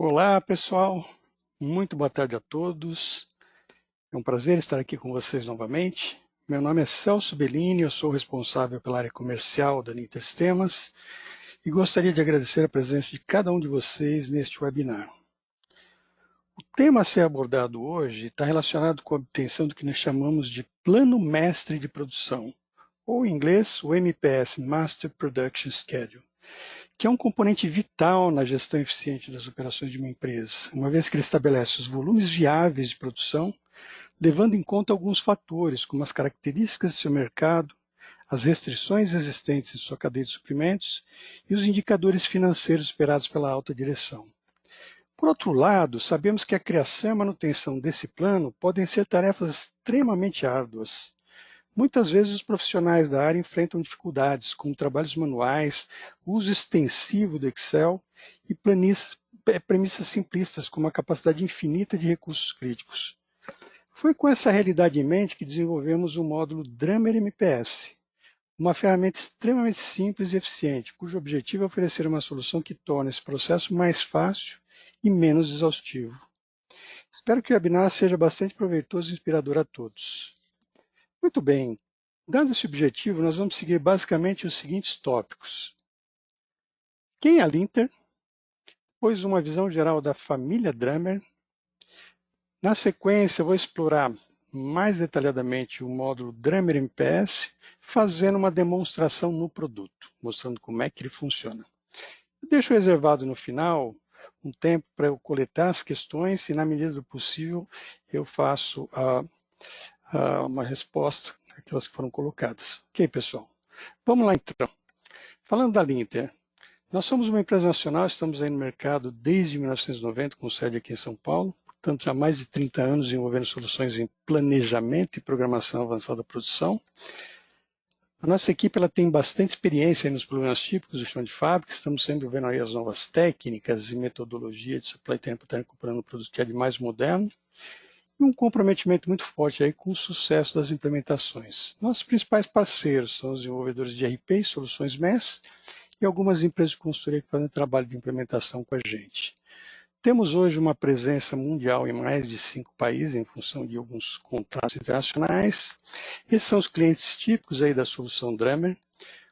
Olá, pessoal. Muito boa tarde a todos. É um prazer estar aqui com vocês novamente. Meu nome é Celso Bellini, eu sou responsável pela área comercial da Ninter Sistemas e gostaria de agradecer a presença de cada um de vocês neste webinar. O tema a ser abordado hoje está relacionado com a obtenção do que nós chamamos de Plano Mestre de Produção, ou em inglês, o MPS, Master Production Schedule, que é um componente vital na gestão eficiente das operações de uma empresa, uma vez que ele estabelece os volumes viáveis de produção, levando em conta alguns fatores, como as características do seu mercado, as restrições existentes em sua cadeia de suprimentos e os indicadores financeiros esperados pela alta direção. Por outro lado, sabemos que a criação e a manutenção desse plano podem ser tarefas extremamente árduas. Muitas vezes os profissionais da área enfrentam dificuldades, como trabalhos manuais, uso extensivo do Excel e premissas simplistas, como a capacidade infinita de recursos críticos. Foi com essa realidade em mente que desenvolvemos o módulo Drummer MPS, uma ferramenta extremamente simples e eficiente, cujo objetivo é oferecer uma solução que torne esse processo mais fácil e menos exaustivo. Espero que o webinar seja bastante proveitoso e inspirador a todos. Muito bem, dando esse objetivo, nós vamos seguir basicamente os seguintes tópicos. Quem é a Linter? Depois uma visão geral da família Drummer. Na sequência, eu vou explorar mais detalhadamente o módulo Drummer MPS, fazendo uma demonstração no produto, mostrando como é que ele funciona. Eu deixo reservado no final um tempo para eu coletar as questões e, na medida do possível, eu faço uma resposta àquelas que foram colocadas. Ok, pessoal? Vamos lá, então. Falando da Linter, nós somos uma empresa nacional, estamos aí no mercado desde 1990, com sede aqui em São Paulo, portanto, há mais de 30 anos desenvolvendo soluções em planejamento e programação avançada da produção. A nossa equipe ela tem bastante experiência nos problemas típicos do chão de fábrica, estamos sempre vendo aí as novas técnicas e metodologias de supply chain para estar recuperando o produto que é de mais moderno, e um comprometimento muito forte aí com o sucesso das implementações. Nossos principais parceiros são os desenvolvedores de RP e soluções MES, e algumas empresas de consultoria que fazem trabalho de implementação com a gente. Temos hoje uma presença mundial em mais de 5 países, em função de alguns contratos internacionais. Esses são os clientes típicos aí da solução Drummer.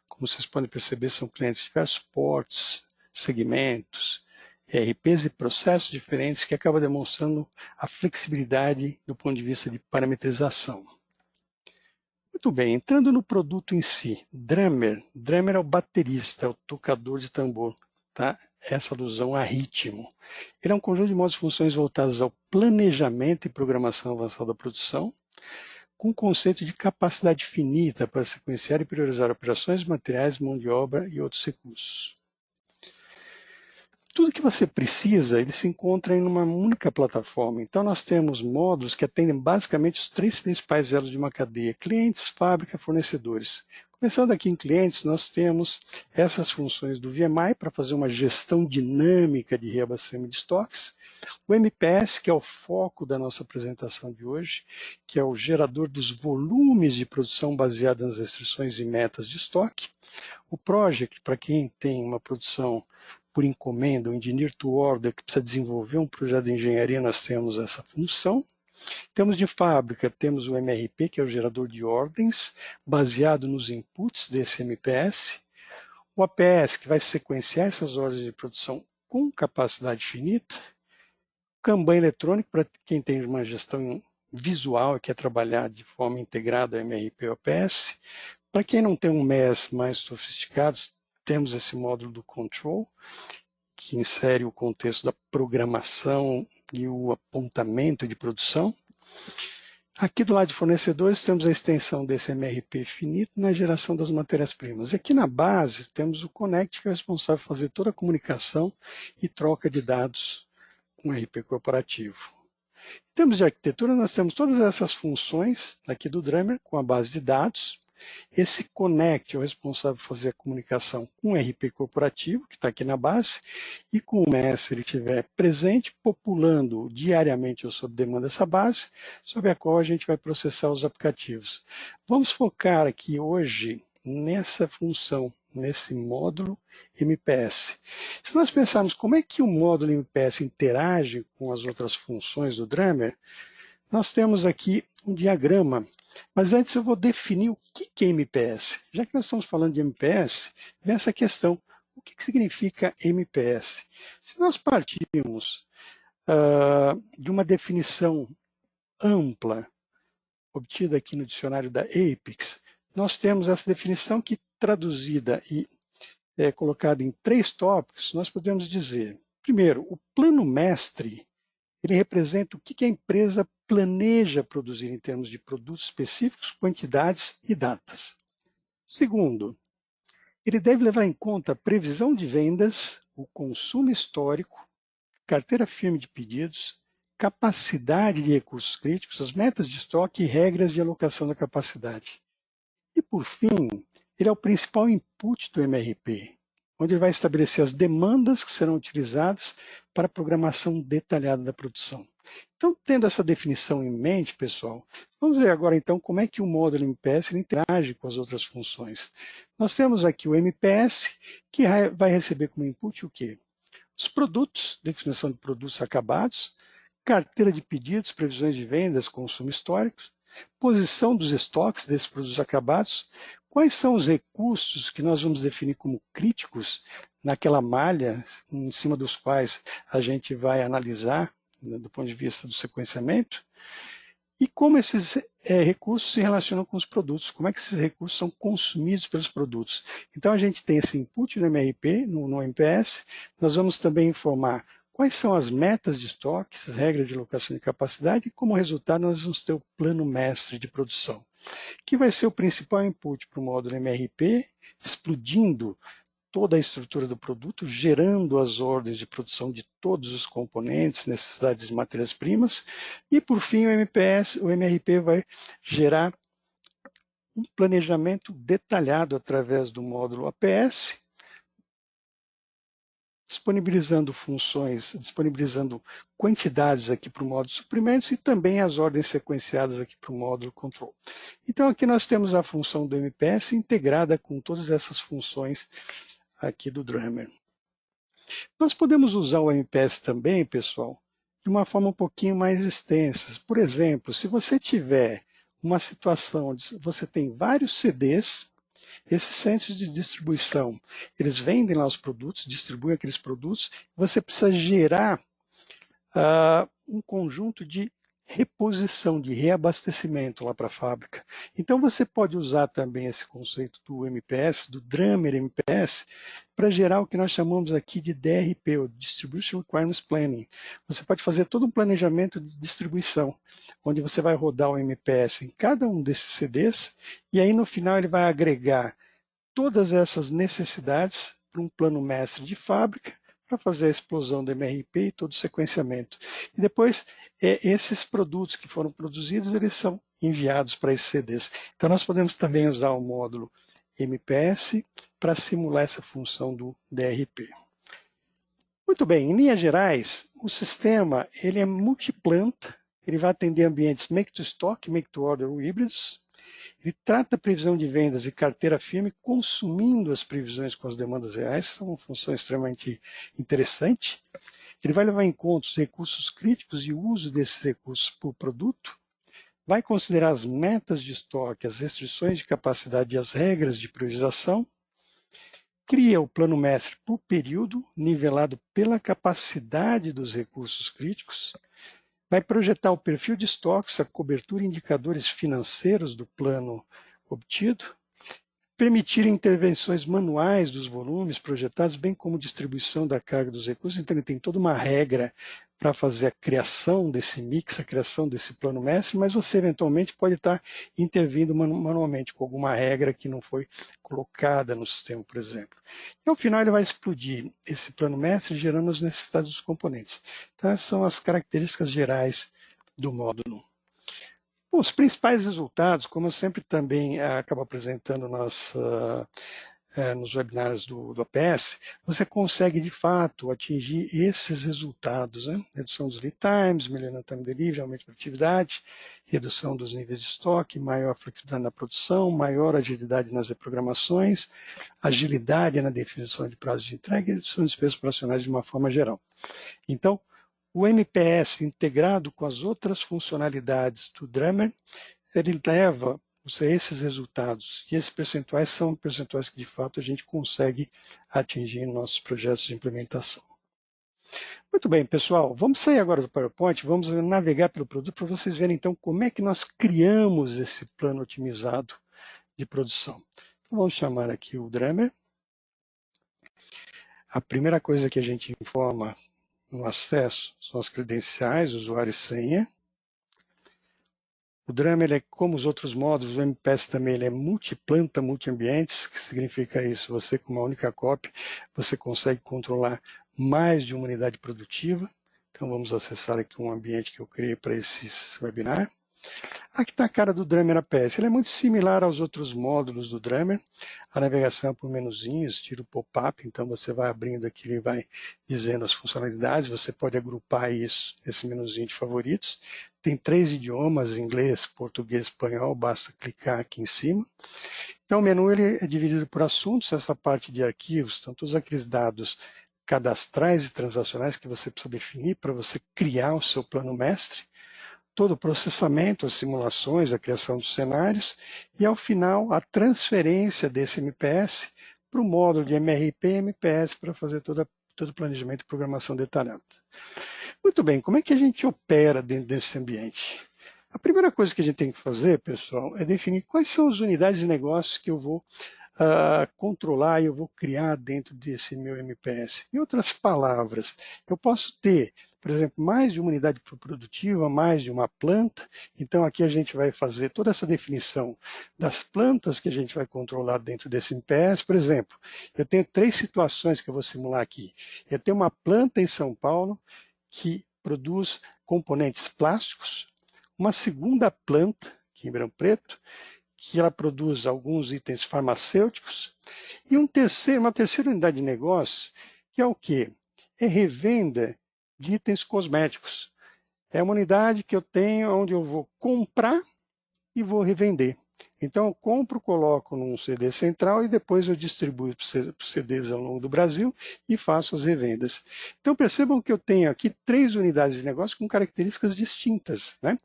Como vocês podem perceber, são clientes de diversos portos, segmentos, ERPs e processos diferentes que acabam demonstrando a flexibilidade do ponto de vista de parametrização. Muito bem, entrando no produto em si, Drummer é o baterista, é o tocador de tambor, tá? Essa alusão a ritmo. Ele é um conjunto de modos e funções voltados ao planejamento e programação avançada da produção, com o conceito de capacidade finita para sequenciar e priorizar operações, materiais, mão de obra e outros recursos. Tudo que você precisa, ele se encontra em uma única plataforma. Então, nós temos módulos que atendem basicamente os 3 principais elos de uma cadeia: clientes, fábrica, fornecedores. Começando aqui em clientes, nós temos essas funções do VMI para fazer uma gestão dinâmica de reabastecimento de estoques. O MPS, que é o foco da nossa apresentação de hoje, que é o gerador dos volumes de produção baseado nas restrições e metas de estoque. O Project, para quem tem uma produção por encomenda, o Engineer to Order, que precisa desenvolver um projeto de engenharia, nós temos essa função. Temos de fábrica, temos o MRP, que é o gerador de ordens, baseado nos inputs desse MPS. O APS, que vai sequenciar essas ordens de produção com capacidade finita. O Kanban eletrônico, para quem tem uma gestão visual e quer trabalhar de forma integrada o MRP e o APS. Para quem não tem um MES mais sofisticado, temos esse módulo do Control, que insere o contexto da programação e o apontamento de produção. Aqui do lado de fornecedores temos a extensão desse MRP finito na geração das matérias-primas. Aqui na base temos o Connect, que é responsável por fazer toda a comunicação e troca de dados com o RP corporativo. Em termos de arquitetura, nós temos todas essas funções aqui do Drummer com a base de dados. Esse Connect é o responsável por fazer a comunicação com o RP corporativo, que está aqui na base, e com o MES, se ele estiver presente, populando diariamente ou sob demanda essa base, sobre a qual a gente vai processar os aplicativos. Vamos focar aqui hoje nessa função, nesse módulo MPS. Se nós pensarmos como é que o módulo MPS interage com as outras funções do Drummer, nós temos aqui um diagrama, mas antes eu vou definir o que é MPS. Já que nós estamos falando de MPS, vem essa questão, o que significa MPS? Se nós partirmos de uma definição ampla, obtida aqui no dicionário da APEX, nós temos essa definição que, traduzida e colocada em 3 tópicos, nós podemos dizer, primeiro, o plano mestre, ele representa o que a empresa planeja produzir em termos de produtos específicos, quantidades e datas. Segundo, ele deve levar em conta a previsão de vendas, o consumo histórico, carteira firme de pedidos, capacidade de recursos críticos, as metas de estoque e regras de alocação da capacidade. E, por fim, ele é o principal input do MRP, onde ele vai estabelecer as demandas que serão utilizadas para a programação detalhada da produção. Então, tendo essa definição em mente, pessoal, vamos ver agora, então, como é que o módulo MPS interage com as outras funções. Nós temos aqui o MPS, que vai receber como input o quê? Os produtos, definição de produtos acabados, carteira de pedidos, previsões de vendas, consumo histórico, posição dos estoques desses produtos acabados, quais são os recursos que nós vamos definir como críticos naquela malha em cima dos quais a gente vai analisar, né, do ponto de vista do sequenciamento, e como esses recursos se relacionam com os produtos, como é que esses recursos são consumidos pelos produtos. Então, a gente tem esse input no MRP, no MPS, nós vamos também informar quais são as metas de estoques, regras de alocação de capacidade, e como resultado nós vamos ter o plano mestre de produção, que vai ser o principal input para o módulo MRP, explodindo toda a estrutura do produto, gerando as ordens de produção de todos os componentes, necessidades de matérias-primas, e por fim o MRP vai gerar um planejamento detalhado através do módulo APS, disponibilizando funções, disponibilizando quantidades aqui para o módulo suprimentos e também as ordens sequenciadas aqui para o módulo control. Então aqui nós temos a função do MPS integrada com todas essas funções aqui do Drummer. Nós podemos usar o MPS também, pessoal, de uma forma um pouquinho mais extensa. Por exemplo, se você tiver uma situação onde você tem vários CDs, esses centros de distribuição, eles vendem lá os produtos, distribuem aqueles produtos, você precisa gerar um conjunto de reposição, de reabastecimento lá para a fábrica. Então você pode usar também esse conceito do MPS, do Drummer MPS, para gerar o que nós chamamos aqui de DRP, o Distribution Requirements Planning. Você pode fazer todo um planejamento de distribuição, onde você vai rodar o MPS em cada um desses CDs, e aí no final ele vai agregar todas essas necessidades para um plano mestre de fábrica, para fazer a explosão do MRP e todo o sequenciamento. E depois, esses produtos que foram produzidos, eles são enviados para esses CDs. Então, nós podemos também usar o módulo MPS para simular essa função do DRP. Muito bem, em linhas gerais, o sistema ele é multiplanta, ele vai atender ambientes make-to-stock, make-to-order ou híbridos. Ele trata a previsão de vendas e carteira firme consumindo as previsões com as demandas reais, são uma função extremamente interessante. Ele vai levar em conta os recursos críticos e o uso desses recursos por produto, vai considerar as metas de estoque, as restrições de capacidade e as regras de priorização, cria o plano mestre por período, nivelado pela capacidade dos recursos críticos, vai projetar o perfil de estoques, a cobertura e indicadores financeiros do plano obtido, permitir intervenções manuais dos volumes projetados, bem como distribuição da carga dos recursos. Então, ele tem toda uma regra para fazer a criação desse mix, a criação desse plano mestre, mas você eventualmente pode estar intervindo manualmente com alguma regra que não foi colocada no sistema, por exemplo. E ao final ele vai explodir esse plano mestre, gerando as necessidades dos componentes. Então, essas são as características gerais do módulo. Bom, os principais resultados, como eu sempre também acabo apresentando nas nos webinars do APS, você consegue, de fato, atingir esses resultados, né? Redução dos lead times, melhorando o time delivery, aumento de produtividade, redução dos níveis de estoque, maior flexibilidade na produção, maior agilidade nas reprogramações, agilidade na definição de prazos de entrega e redução de despesas operacionais de uma forma geral. Então, o MPS integrado com as outras funcionalidades do Drummer, ele leva esses resultados. E esses percentuais são percentuais que, de fato, a gente consegue atingir em nossos projetos de implementação. Muito bem, pessoal. Vamos sair agora do PowerPoint, vamos navegar pelo produto para vocês verem, então, como é que nós criamos esse plano otimizado de produção. Então, vamos chamar aqui o Drummer. A primeira coisa que a gente informa no acesso são as credenciais, usuário e senha. O Drummer, é como os outros módulos, o MPS também ele é multiplanta, multiambientes, que significa isso, você com uma única cópia, você consegue controlar mais de uma unidade produtiva. Então vamos acessar aqui um ambiente que eu criei para esse webinar. Aqui está a cara do Drummer APS, ele é muito similar aos outros módulos do Drummer, a navegação por menuzinhos, estilo pop-up, então você vai abrindo aqui, ele vai dizendo as funcionalidades, você pode agrupar isso, esse menuzinho de favoritos. Tem 3 idiomas, inglês, português, espanhol, basta clicar aqui em cima. Então o menu ele é dividido por assuntos, essa parte de arquivos, são todos aqueles dados cadastrais e transacionais que você precisa definir para você criar o seu plano mestre. Todo o processamento, as simulações, a criação dos cenários e, ao final, a transferência desse MPS para o módulo de MRP e MPS para fazer todo o planejamento e programação detalhada. Muito bem, como é que a gente opera dentro desse ambiente? A primeira coisa que a gente tem que fazer, pessoal, é definir quais são as unidades de negócio que eu vou controlar e eu vou criar dentro desse meu MPS. Em outras palavras, eu posso ter, por exemplo, mais de uma unidade produtiva, mais de uma planta. Então aqui a gente vai fazer toda essa definição das plantas que a gente vai controlar dentro desse MPS. Por exemplo, eu tenho 3 situações que eu vou simular aqui. Eu tenho uma planta em São Paulo que produz componentes plásticos, uma segunda planta aqui em Ribeirão Preto, que ela produz alguns itens farmacêuticos, e uma terceira unidade de negócio, que é o quê? É revenda de itens cosméticos. É uma unidade que eu tenho onde eu vou comprar e vou revender. Então eu compro, coloco num CD central e depois eu distribuo para os CDs ao longo do Brasil e faço as revendas. Então percebam que eu tenho aqui 3 unidades de negócio com características distintas, né?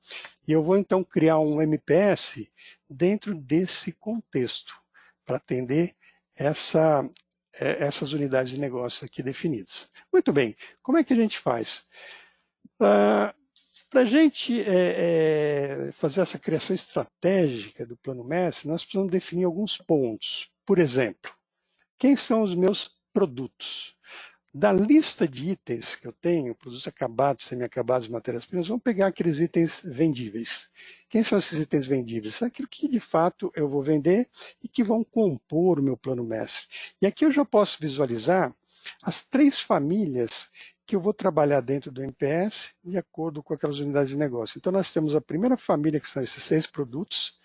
E eu vou então criar um MPS dentro desse contexto para atender essas unidades de negócio aqui definidas. Muito bem, como é que a gente faz? Para a gente fazer essa criação estratégica do plano mestre, nós precisamos definir alguns pontos. Por exemplo, quem são os meus produtos? Da lista de itens que eu tenho, produtos acabados, semi-acabados e matérias-primas, vamos pegar aqueles itens vendíveis. Quem são esses itens vendíveis? Aquilo que de fato eu vou vender e que vão compor o meu plano mestre. E aqui eu já posso visualizar as 3 famílias que eu vou trabalhar dentro do MPS de acordo com aquelas unidades de negócio. Então nós temos a primeira família, que são esses 6 produtos,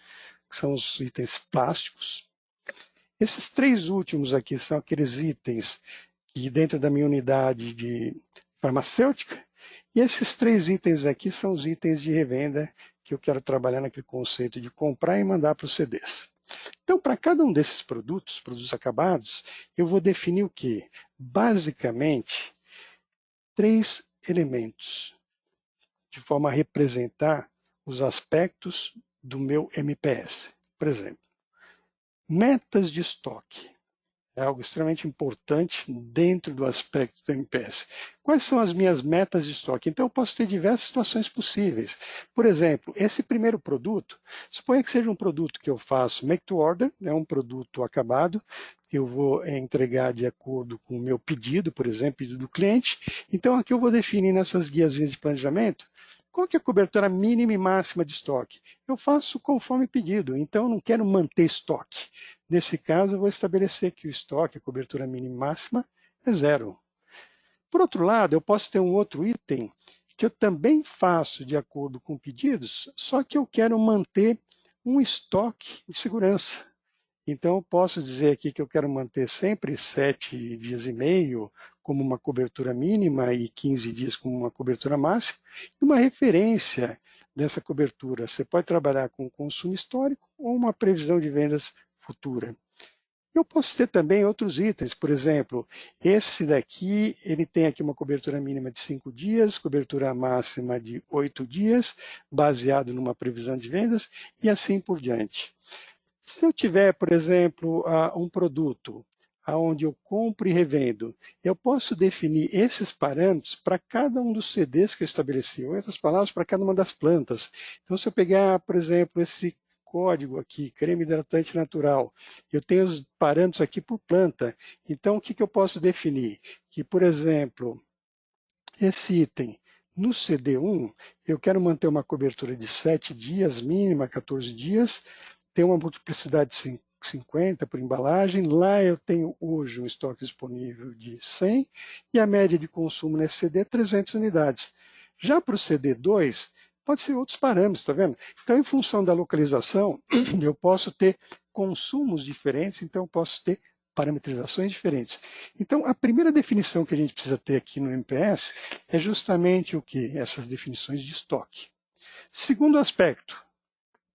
que são os itens plásticos. Esses 3 últimos aqui são aqueles itens que dentro da minha unidade de farmacêutica, e esses 3 itens aqui são os itens de revenda que eu quero trabalhar naquele conceito de comprar e mandar para os CDs. Então, para cada um desses produtos acabados, eu vou definir o quê? Basicamente, 3 elementos, de forma a representar os aspectos do meu MPS. Por exemplo, metas de estoque. É algo extremamente importante dentro do aspecto do MPS. Quais são as minhas metas de estoque? Então, eu posso ter diversas situações possíveis. Por exemplo, esse primeiro produto, suponha que seja um produto que eu faço make to order, é um produto acabado, eu vou entregar de acordo com o meu pedido, por exemplo, pedido do cliente. Então, aqui eu vou definir nessas guiazinhas de planejamento qual que é a cobertura mínima e máxima de estoque. Eu faço conforme pedido, então eu não quero manter estoque. Nesse caso, eu vou estabelecer que o estoque, a cobertura mínima e máxima, é 0. Por outro lado, eu posso ter um outro item que eu também faço de acordo com pedidos, só que eu quero manter um estoque de segurança. Então, eu posso dizer aqui que eu quero manter sempre 7,5 dias como uma cobertura mínima e 15 dias como uma cobertura máxima, e uma referência dessa cobertura. Você pode trabalhar com consumo histórico ou uma previsão de vendas futura. Eu posso ter também outros itens, por exemplo, esse daqui, ele tem aqui uma cobertura mínima de 5 dias, cobertura máxima de 8 dias, baseado numa previsão de vendas, e assim por diante. Se eu tiver, por exemplo, um produto onde eu compro e revendo, eu posso definir esses parâmetros para cada um dos CDs que eu estabeleci, ou em outras palavras, para cada uma das plantas. Então, se eu pegar, por exemplo, esse código aqui, creme hidratante natural, eu tenho os parâmetros aqui por planta. Então, o que, que eu posso definir? Que, por exemplo, esse item, no CD1, eu quero manter uma cobertura de 7 dias, mínima 14 dias, tem uma multiplicidade de 50 por embalagem, lá eu tenho hoje um estoque disponível de 100 e a média de consumo nesse CD é 300 unidades. Já para o CD2, pode ser outros parâmetros, está vendo? Então, em função da localização, eu posso ter consumos diferentes, então eu posso ter parametrizações diferentes. Então, a primeira definição que a gente precisa ter aqui no MPS é justamente o que? Essas definições de estoque. Segundo aspecto,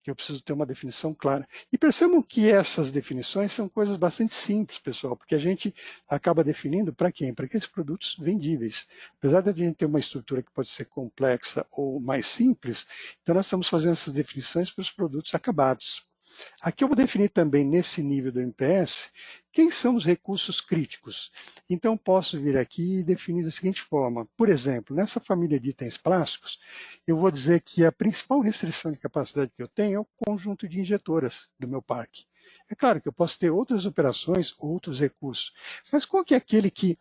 que eu preciso ter uma definição clara. E percebam que essas definições são coisas bastante simples, pessoal, porque a gente acaba definindo para quem? Para aqueles produtos vendíveis. Apesar de a gente ter uma estrutura que pode ser complexa ou mais simples, então nós estamos fazendo essas definições para os produtos acabados. Aqui eu vou definir também, nesse nível do MPS, quem são os recursos críticos. Então, posso vir aqui e definir da seguinte forma. Por exemplo, nessa família de itens plásticos, eu vou dizer que a principal restrição de capacidade que eu tenho é o conjunto de injetoras do meu parque. É claro que eu posso ter outras operações, outros recursos, mas qual que é aquele que,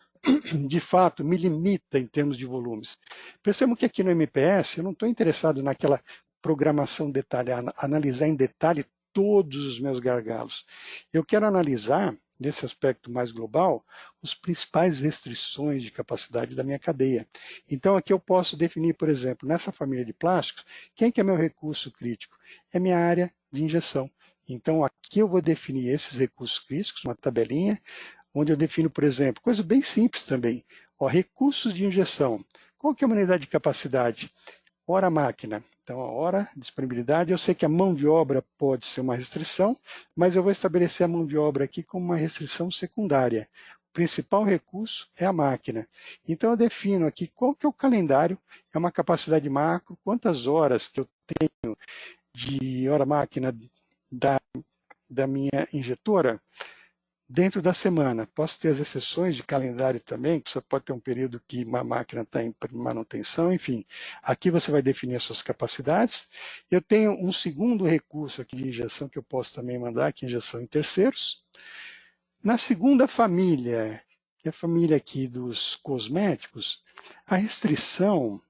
de fato, me limita em termos de volumes? Percebam que aqui no MPS eu não estou interessado naquela programação detalhada, analisar em detalhe todos os meus gargalos. Eu quero analisar, nesse aspecto mais global, as principais restrições de capacidade da minha cadeia. Então, aqui eu posso definir, por exemplo, nessa família de plásticos, quem que é meu recurso crítico? É minha área de injeção. Então, aqui eu vou definir esses recursos críticos, uma tabelinha, onde eu defino, por exemplo, coisa bem simples também. Ó, recursos de injeção. Qual que é a unidade de capacidade? Hora máquina. Então, a hora, disponibilidade, eu sei que a mão de obra pode ser uma restrição, mas eu vou estabelecer a mão de obra aqui como uma restrição secundária. O principal recurso é a máquina. Então, eu defino aqui qual que é o calendário, é uma capacidade macro, quantas horas que eu tenho de hora máquina da minha injetora, dentro da semana. Posso ter as exceções de calendário também, que você pode ter um período que uma máquina está em manutenção, enfim. Aqui você vai definir as suas capacidades. Eu tenho um segundo recurso aqui de injeção que eu posso também mandar, que é injeção em terceiros. Na segunda família, que é a família aqui dos cosméticos, a restrição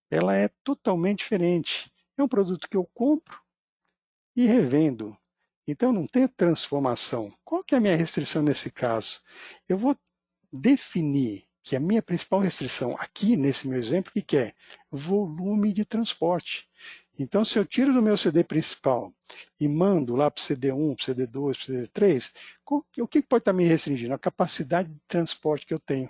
ela é totalmente diferente. É um produto que eu compro e revendo. Então não tem transformação. Qual que é a minha restrição nesse caso? Eu vou definir que a minha principal restrição aqui nesse meu exemplo, o que é? Volume de transporte. Então, se eu tiro do meu CD principal e mando lá para o CD1, para o CD2, para o CD3, o que pode estar me restringindo? A capacidade de transporte que eu tenho.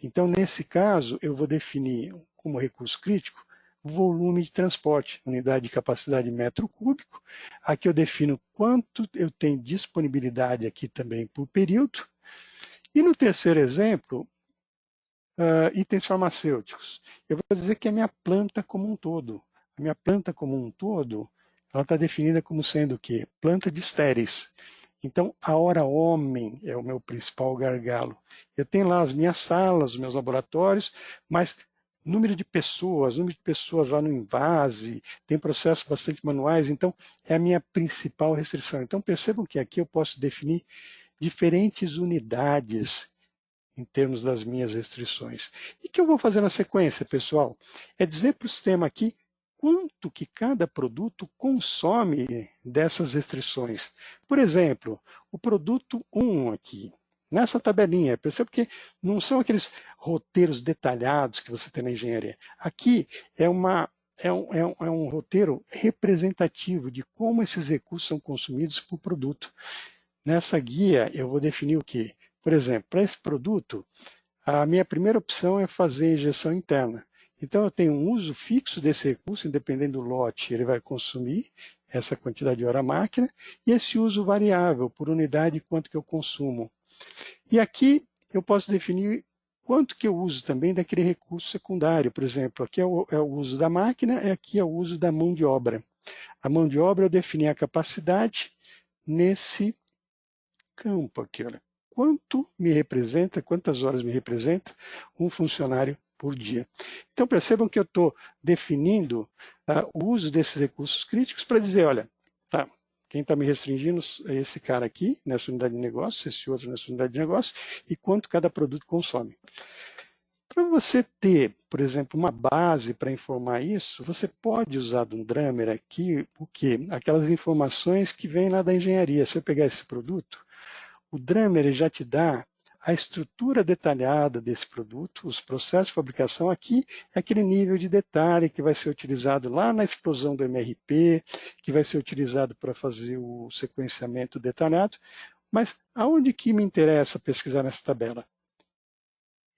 Então, nesse caso, eu vou definir como recurso crítico volume de transporte, unidade de capacidade metro cúbico. Aqui eu defino quanto eu tenho disponibilidade aqui também por período. E no terceiro exemplo, itens farmacêuticos. Eu vou dizer que é a minha planta como um todo. A minha planta como um todo, ela está definida como sendo o quê? Planta de estéreis. Então, a hora homem é o meu principal gargalo. Eu tenho lá as minhas salas, os meus laboratórios, mas número de pessoas lá no invase, tem processos bastante manuais, então é a minha principal restrição. Então, percebam que aqui eu posso definir diferentes unidades em termos das minhas restrições. E o que eu vou fazer na sequência, pessoal? É dizer para o sistema aqui quanto que cada produto consome dessas restrições. Por exemplo, o produto 1 aqui, nessa tabelinha, perceba que não são aqueles roteiros detalhados que você tem na engenharia. Aqui é um roteiro representativo de como esses recursos são consumidos por produto. Nessa guia, eu vou definir o quê? Por exemplo, para esse produto, a minha primeira opção é fazer injeção interna. Então, eu tenho um uso fixo desse recurso, independente do lote, ele vai consumir essa quantidade de hora máquina, e esse uso variável, por unidade, quanto que eu consumo. E aqui eu posso definir quanto que eu uso também daquele recurso secundário. Por exemplo, aqui é o uso da máquina, e aqui é o uso da mão de obra. A mão de obra eu defini a capacidade nesse campo aqui, olha. Quanto me representa, quantas horas me representa um funcionário por dia. Então percebam que eu estou definindo o uso desses recursos críticos para dizer, olha, tá, quem está me restringindo é esse cara aqui, nessa unidade de negócio, esse outro nessa unidade de negócio, e quanto cada produto consome. Para você ter, por exemplo, uma base para informar isso, você pode usar do Drummer aqui o quê? Aquelas informações que vêm lá da engenharia. Se eu pegar esse produto, o Drummer já te dá a estrutura detalhada desse produto, os processos de fabricação. Aqui é aquele nível de detalhe que vai ser utilizado lá na explosão do MRP, que vai ser utilizado para fazer o sequenciamento detalhado. Mas aonde que me interessa pesquisar nessa tabela?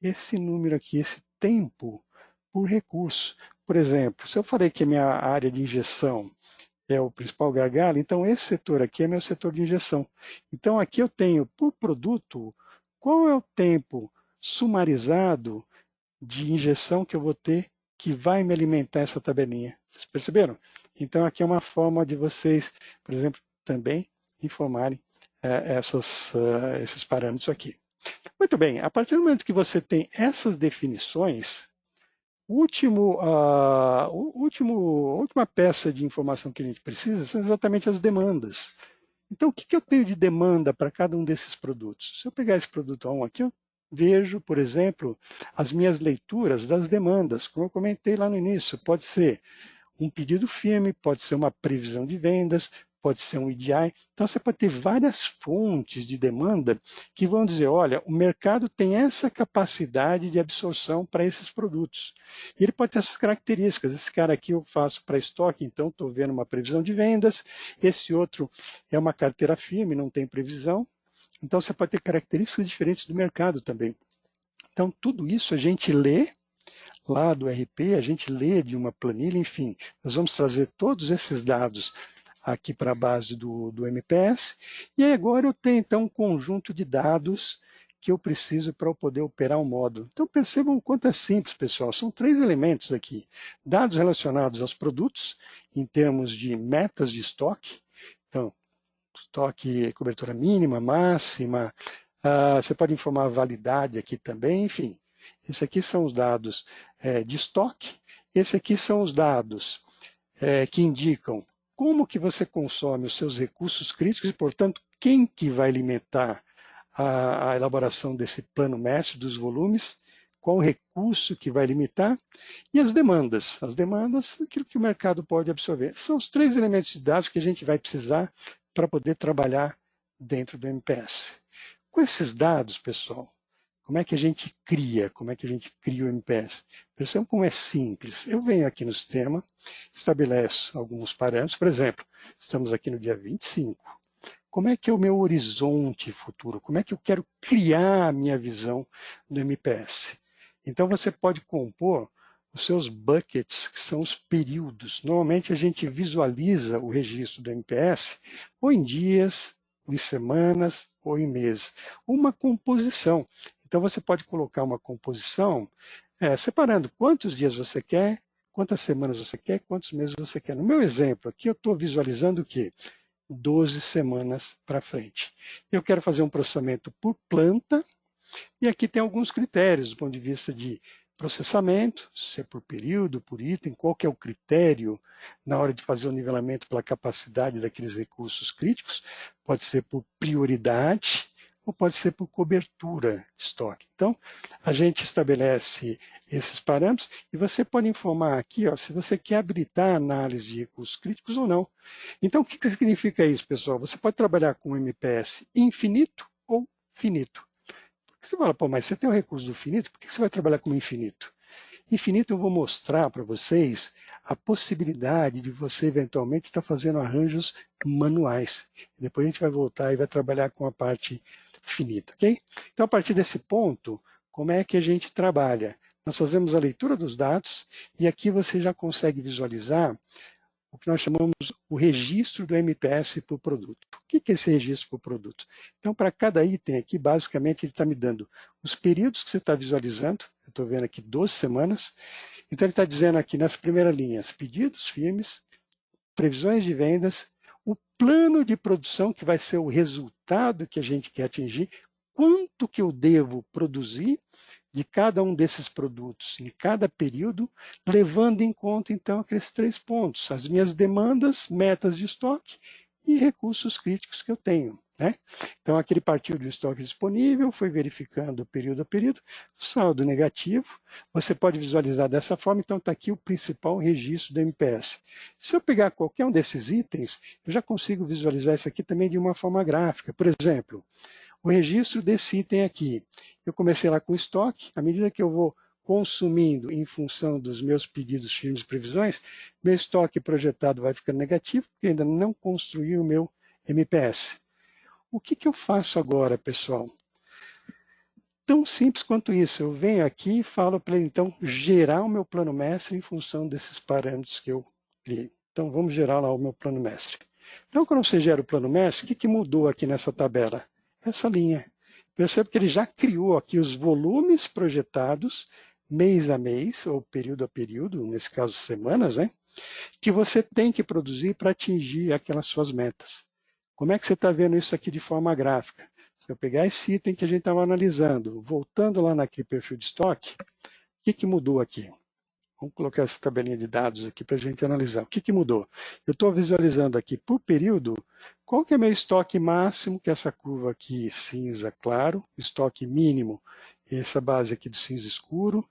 Esse número aqui, esse tempo por recurso. Por exemplo, se eu falei que a minha área de injeção é o principal gargalo, então esse setor aqui é meu setor de injeção. Então aqui eu tenho por produto qual é o tempo sumarizado de injeção que eu vou ter que vai me alimentar essa tabelinha. Vocês perceberam? Então aqui é uma forma de vocês, por exemplo, também informarem esses parâmetros aqui. Muito bem, a partir do momento que você tem essas definições, a última peça de informação que a gente precisa são exatamente as demandas. Então, o que eu tenho de demanda para cada um desses produtos? Se eu pegar esse produto A1 aqui, eu vejo, por exemplo, as minhas leituras das demandas, como eu comentei lá no início. Pode ser um pedido firme, pode ser uma previsão de vendas, pode ser um EDI. Então, você pode ter várias fontes de demanda que vão dizer, olha, o mercado tem essa capacidade de absorção para esses produtos. E ele pode ter essas características. Esse cara aqui eu faço para estoque, então estou vendo uma previsão de vendas. Esse outro é uma carteira firme, não tem previsão. Então, você pode ter características diferentes do mercado também. Então, tudo isso a gente lê lá do RP, a gente lê de uma planilha, enfim, nós vamos trazer todos esses dados aqui para a base do MPS, e agora eu tenho então um conjunto de dados que eu preciso para eu poder operar o módulo. Então percebam o quanto é simples, pessoal, são 3 elementos aqui, dados relacionados aos produtos, em termos de metas de estoque, então, estoque, cobertura mínima, máxima, você pode informar a validade aqui também, enfim. Esses aqui são os dados de estoque, esses aqui são os dados que indicam como que você consome os seus recursos críticos e, portanto, quem que vai alimentar a elaboração desse plano mestre dos volumes, qual o recurso que vai limitar, e as demandas, aquilo que o mercado pode absorver. São os 3 elementos de dados que a gente vai precisar para poder trabalhar dentro do MPS. Com esses dados, pessoal, como é que a gente cria? Como é que a gente cria o MPS? Percebam como é simples. Eu venho aqui no sistema, estabeleço alguns parâmetros. Por exemplo, estamos aqui no dia 25. Como é que é o meu horizonte futuro? Como é que eu quero criar a minha visão do MPS? Então, você pode compor os seus buckets, que são os períodos. Normalmente, a gente visualiza o registro do MPS ou em dias, ou em semanas, ou em meses. Uma composição. Então, você pode colocar uma composição separando quantos dias você quer, quantas semanas você quer, quantos meses você quer. No meu exemplo aqui, eu estou visualizando o quê? 12 semanas para frente. Eu quero fazer um processamento por planta, e aqui tem alguns critérios do ponto de vista de processamento, se é por período, por item, qual que é o critério na hora de fazer o nivelamento pela capacidade daqueles recursos críticos, pode ser por prioridade ou pode ser por cobertura de estoque. Então, a gente estabelece esses parâmetros e você pode informar aqui se você quer habilitar a análise de recursos críticos ou não. Então, o que significa isso, pessoal? Você pode trabalhar com um MPS infinito ou finito. Você fala, pô, mas você tem o recurso do finito, por que você vai trabalhar com o infinito? Infinito eu vou mostrar para vocês a possibilidade de você eventualmente estar fazendo arranjos manuais. Depois a gente vai voltar e vai trabalhar com a parte finita, ok? Então, a partir desse ponto, como é que a gente trabalha? Nós fazemos a leitura dos dados e aqui você já consegue visualizar o que nós chamamos o registro do MPS por produto. O que é esse registro por produto? Então, para cada item aqui, basicamente, ele está me dando os períodos que você está visualizando. Eu estou vendo aqui 12 semanas. Então, ele está dizendo aqui nas primeiras linhas, pedidos firmes, previsões de vendas, o plano de produção, que vai ser o resultado que a gente quer atingir, quanto que eu devo produzir de cada um desses produtos em cada período, levando em conta, então, aqueles 3 pontos, as minhas demandas, metas de estoque e recursos críticos que eu tenho. Né? Então, aquele partiu do estoque disponível, foi verificando período a período, saldo negativo, você pode visualizar dessa forma, então está aqui o principal registro do MPS. Se eu pegar qualquer um desses itens, eu já consigo visualizar isso aqui também de uma forma gráfica. Por exemplo, o registro desse item aqui. Eu comecei lá com estoque, à medida que eu vou consumindo em função dos meus pedidos firmes e previsões, meu estoque projetado vai ficando negativo, porque ainda não construí o meu MPS. O que eu faço agora, pessoal? Tão simples quanto isso. Eu venho aqui e falo para ele, então, gerar o meu plano mestre em função desses parâmetros que eu criei. Então, vamos gerar lá o meu plano mestre. Então, quando você gera o plano mestre, o que mudou aqui nessa tabela? Essa linha. Percebe que ele já criou aqui os volumes projetados, mês a mês, ou período a período, nesse caso semanas, né? Que você tem que produzir para atingir aquelas suas metas. Como é que você está vendo isso aqui de forma gráfica? Se eu pegar esse item que a gente estava analisando, voltando lá naquele perfil de estoque, o que mudou aqui? Vamos colocar essa tabelinha de dados aqui para a gente analisar. O que mudou? Eu estou visualizando aqui por período, qual que é meu estoque máximo, que é essa curva aqui cinza claro, estoque mínimo, essa base aqui do cinza escuro,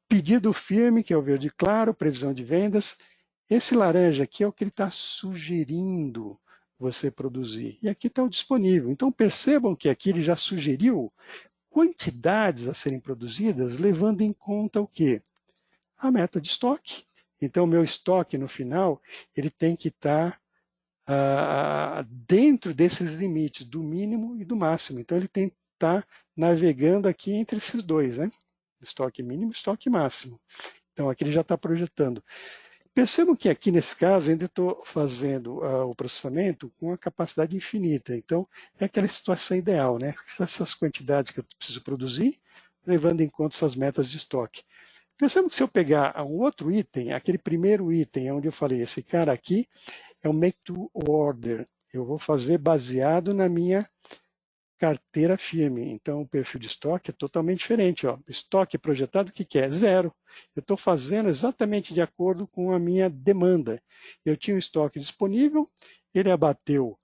pedido firme, que é o verde claro, previsão de vendas. Esse laranja aqui é o que ele está sugerindo você produzir. E aqui está o disponível. Então percebam que aqui ele já sugeriu quantidades a serem produzidas, levando em conta o quê? A meta de estoque. Então, o meu estoque, no final, ele tem que estar dentro desses limites, do mínimo e do máximo. Então, ele tem que estar navegando aqui entre esses dois, né? Estoque mínimo e estoque máximo. Então, aqui ele já está projetando. Percebam que aqui, nesse caso, ainda estou fazendo o processamento com uma capacidade infinita. Então, é aquela situação ideal, né? Essas quantidades que eu preciso produzir, levando em conta essas metas de estoque. Percebam que se eu pegar um outro item, aquele primeiro item onde eu falei, esse cara aqui é o make to order. Eu vou fazer baseado na minha carteira firme. Então, o perfil de estoque é totalmente diferente. Ó. Estoque projetado, o que é? Zero. Eu estou fazendo exatamente de acordo com a minha demanda. Eu tinha um estoque disponível, ele abateu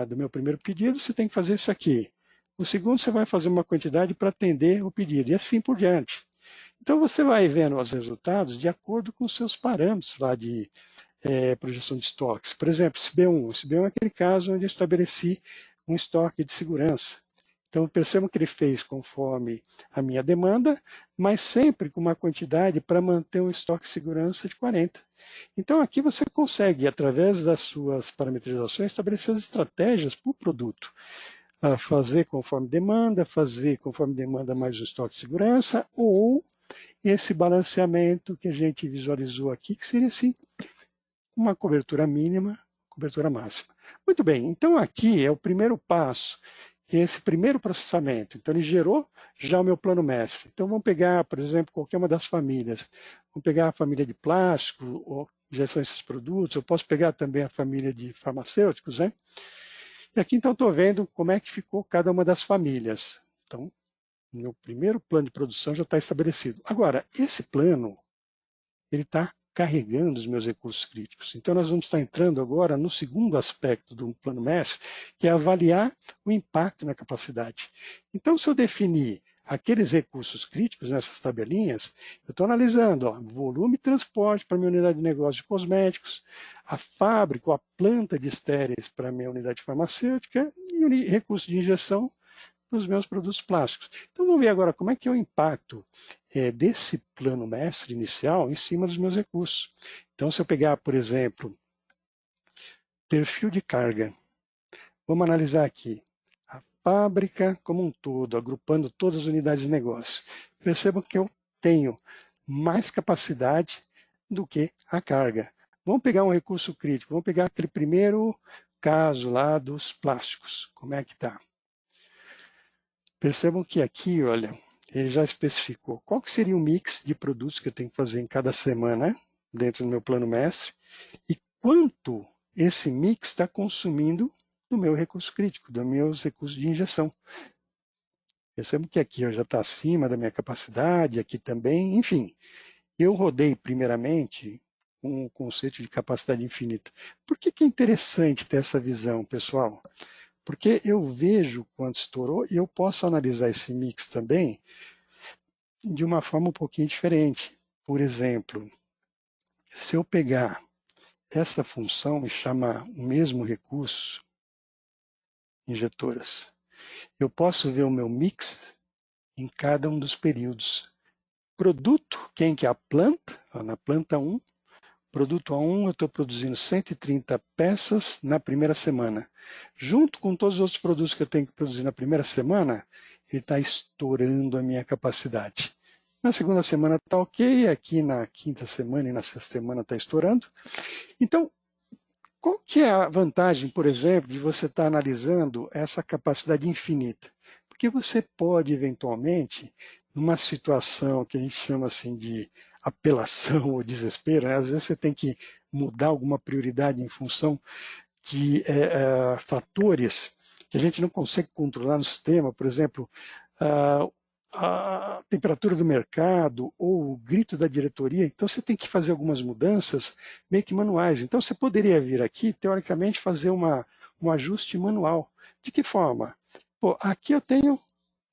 do meu primeiro pedido, você tem que fazer isso aqui. O segundo, você vai fazer uma quantidade para atender o pedido, e assim por diante. Então, você vai vendo os resultados de acordo com os seus parâmetros lá de projeção de estoques. Por exemplo, SB1 é aquele caso onde eu estabeleci um estoque de segurança. Então, percebam que ele fez conforme a minha demanda, mas sempre com uma quantidade para manter um estoque de segurança de 40. Então, aqui você consegue, através das suas parametrizações, estabelecer as estratégias para o produto. Fazer conforme demanda mais o estoque de segurança, ou esse balanceamento que a gente visualizou aqui, que seria assim, uma cobertura mínima, cobertura máxima. Muito bem, então aqui é o primeiro passo, que é esse primeiro processamento. Então ele gerou já o meu plano mestre. Então vamos pegar, por exemplo, qualquer uma das famílias. Vamos pegar a família de plástico, ou já são esses produtos, eu posso pegar também a família de farmacêuticos, né? E aqui então estou vendo como é que ficou cada uma das famílias. Então, meu primeiro plano de produção já está estabelecido. Agora, esse plano, ele está carregando os meus recursos críticos. Então, nós vamos estar entrando agora no segundo aspecto do plano mestre, que é avaliar o impacto na capacidade. Então, se eu definir aqueles recursos críticos nessas tabelinhas, eu estou analisando volume de transporte para a minha unidade de negócio de cosméticos, a fábrica ou a planta de estéreis para a minha unidade farmacêutica e recurso de injeção para os meus produtos plásticos. Então, vamos ver agora como é que é o impacto desse plano mestre inicial em cima dos meus recursos. Então, se eu pegar, por exemplo, perfil de carga, vamos analisar aqui a fábrica como um todo, agrupando todas as unidades de negócio. Percebam que eu tenho mais capacidade do que a carga. Vamos pegar um recurso crítico, vamos pegar aquele primeiro caso lá dos plásticos. Como é que está? Percebam que aqui, olha, ele já especificou qual que seria o mix de produtos que eu tenho que fazer em cada semana, dentro do meu plano mestre, e quanto esse mix está consumindo do meu recurso crítico, dos meus recursos de injeção. Percebam que aqui já está acima da minha capacidade, aqui também, enfim. Eu rodei primeiramente um conceito de capacidade infinita. Por que é interessante ter essa visão, pessoal? Porque eu vejo quanto estourou e eu posso analisar esse mix também de uma forma um pouquinho diferente. Por exemplo, se eu pegar essa função e chamar o mesmo recurso, injetoras, eu posso ver o meu mix em cada um dos períodos. Produto, quem que é a planta? Na planta 1, produto A1, eu estou produzindo 130 peças na primeira semana. Junto com todos os outros produtos que eu tenho que produzir na primeira semana, ele está estourando a minha capacidade. Na segunda semana está ok, aqui na quinta semana e na sexta semana está estourando. Então, qual que é a vantagem, por exemplo, de você estar analisando essa capacidade infinita? Porque você pode, eventualmente, numa situação que a gente chama assim de apelação ou desespero, né? Às vezes você tem que mudar alguma prioridade em função de fatores que a gente não consegue controlar no sistema, por exemplo, a temperatura do mercado ou o grito da diretoria, então você tem que fazer algumas mudanças meio que manuais. Então você poderia vir aqui, teoricamente, fazer um ajuste manual. De que forma? Pô, aqui eu tenho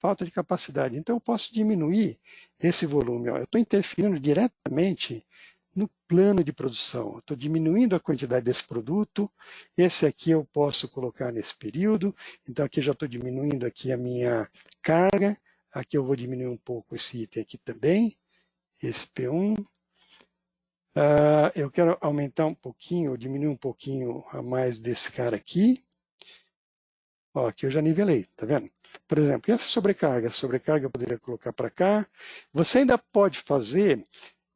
falta de capacidade, então eu posso diminuir esse volume. Eu estou interferindo diretamente no plano de produção. Estou diminuindo a quantidade desse produto. Esse aqui eu posso colocar nesse período. Então aqui eu já estou diminuindo aqui a minha carga. Aqui eu vou diminuir um pouco esse item aqui também, esse P1. Eu quero aumentar um pouquinho, ou diminuir um pouquinho a mais desse cara aqui. Ó, aqui eu já nivelei, tá vendo? Por exemplo, e essa sobrecarga? A sobrecarga eu poderia colocar para cá. Você ainda pode fazer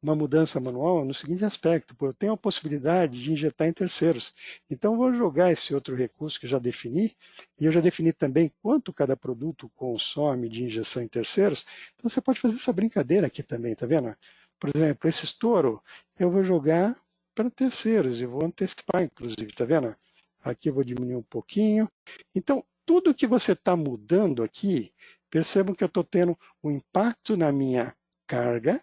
uma mudança manual no seguinte aspecto, eu tenho a possibilidade de injetar em terceiros. Então, eu vou jogar esse outro recurso que eu já defini, e eu já defini também quanto cada produto consome de injeção em terceiros. Então, você pode fazer essa brincadeira aqui também, tá vendo? Por exemplo, esse estouro eu vou jogar para terceiros, eu vou antecipar, inclusive, tá vendo? Aqui eu vou diminuir um pouquinho. Então, tudo que você está mudando aqui, percebam que eu estou tendo um impacto na minha carga.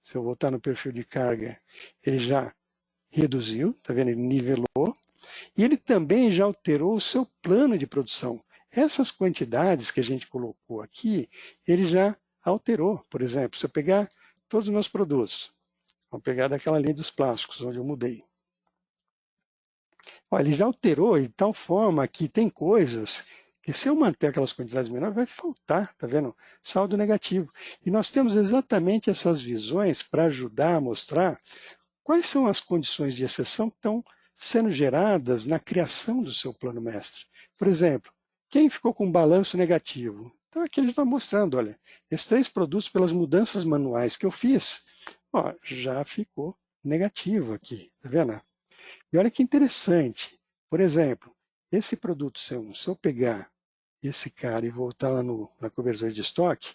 Se eu voltar no perfil de carga, ele já reduziu, está vendo? Ele nivelou. E ele também já alterou o seu plano de produção. Essas quantidades que a gente colocou aqui, ele já alterou. Por exemplo, se eu pegar todos os meus produtos, vamos pegar daquela linha dos plásticos, onde eu mudei. Olha, ele já alterou de tal forma que tem coisas que se eu manter aquelas quantidades menores, vai faltar, tá vendo? Saldo negativo. E nós temos exatamente essas visões para ajudar a mostrar quais são as condições de exceção que estão sendo geradas na criação do seu plano mestre. Por exemplo, quem ficou com balanço negativo? Então aqui ele está mostrando, olha, esses 3 produtos, pelas mudanças manuais que eu fiz, ó, já ficou negativo aqui, tá vendo? E olha que interessante, por exemplo, esse produto, se eu pegar esse cara e voltar lá na conversão de estoque,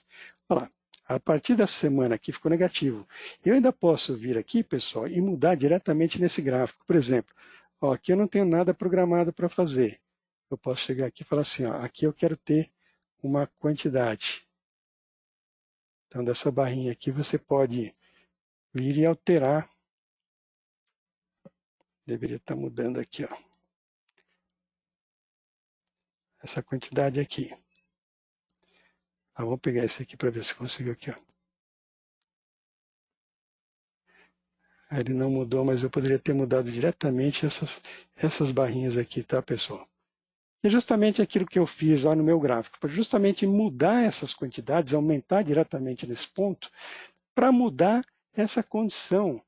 olha lá, a partir dessa semana aqui ficou negativo. Eu ainda posso vir aqui, pessoal, e mudar diretamente nesse gráfico. Por exemplo, ó, aqui eu não tenho nada programado para fazer. Eu posso chegar aqui e falar assim, ó, aqui eu quero ter uma quantidade. Então, dessa barrinha aqui, você pode vir e alterar. Deveria estar mudando aqui, ó. Essa quantidade aqui. Vamos pegar esse aqui para ver se consigo aqui, ó. Ele não mudou, mas eu poderia ter mudado diretamente essas barrinhas aqui, tá, pessoal? é justamente aquilo que eu fiz lá no meu gráfico, para justamente mudar essas quantidades, aumentar diretamente nesse ponto, para mudar essa condição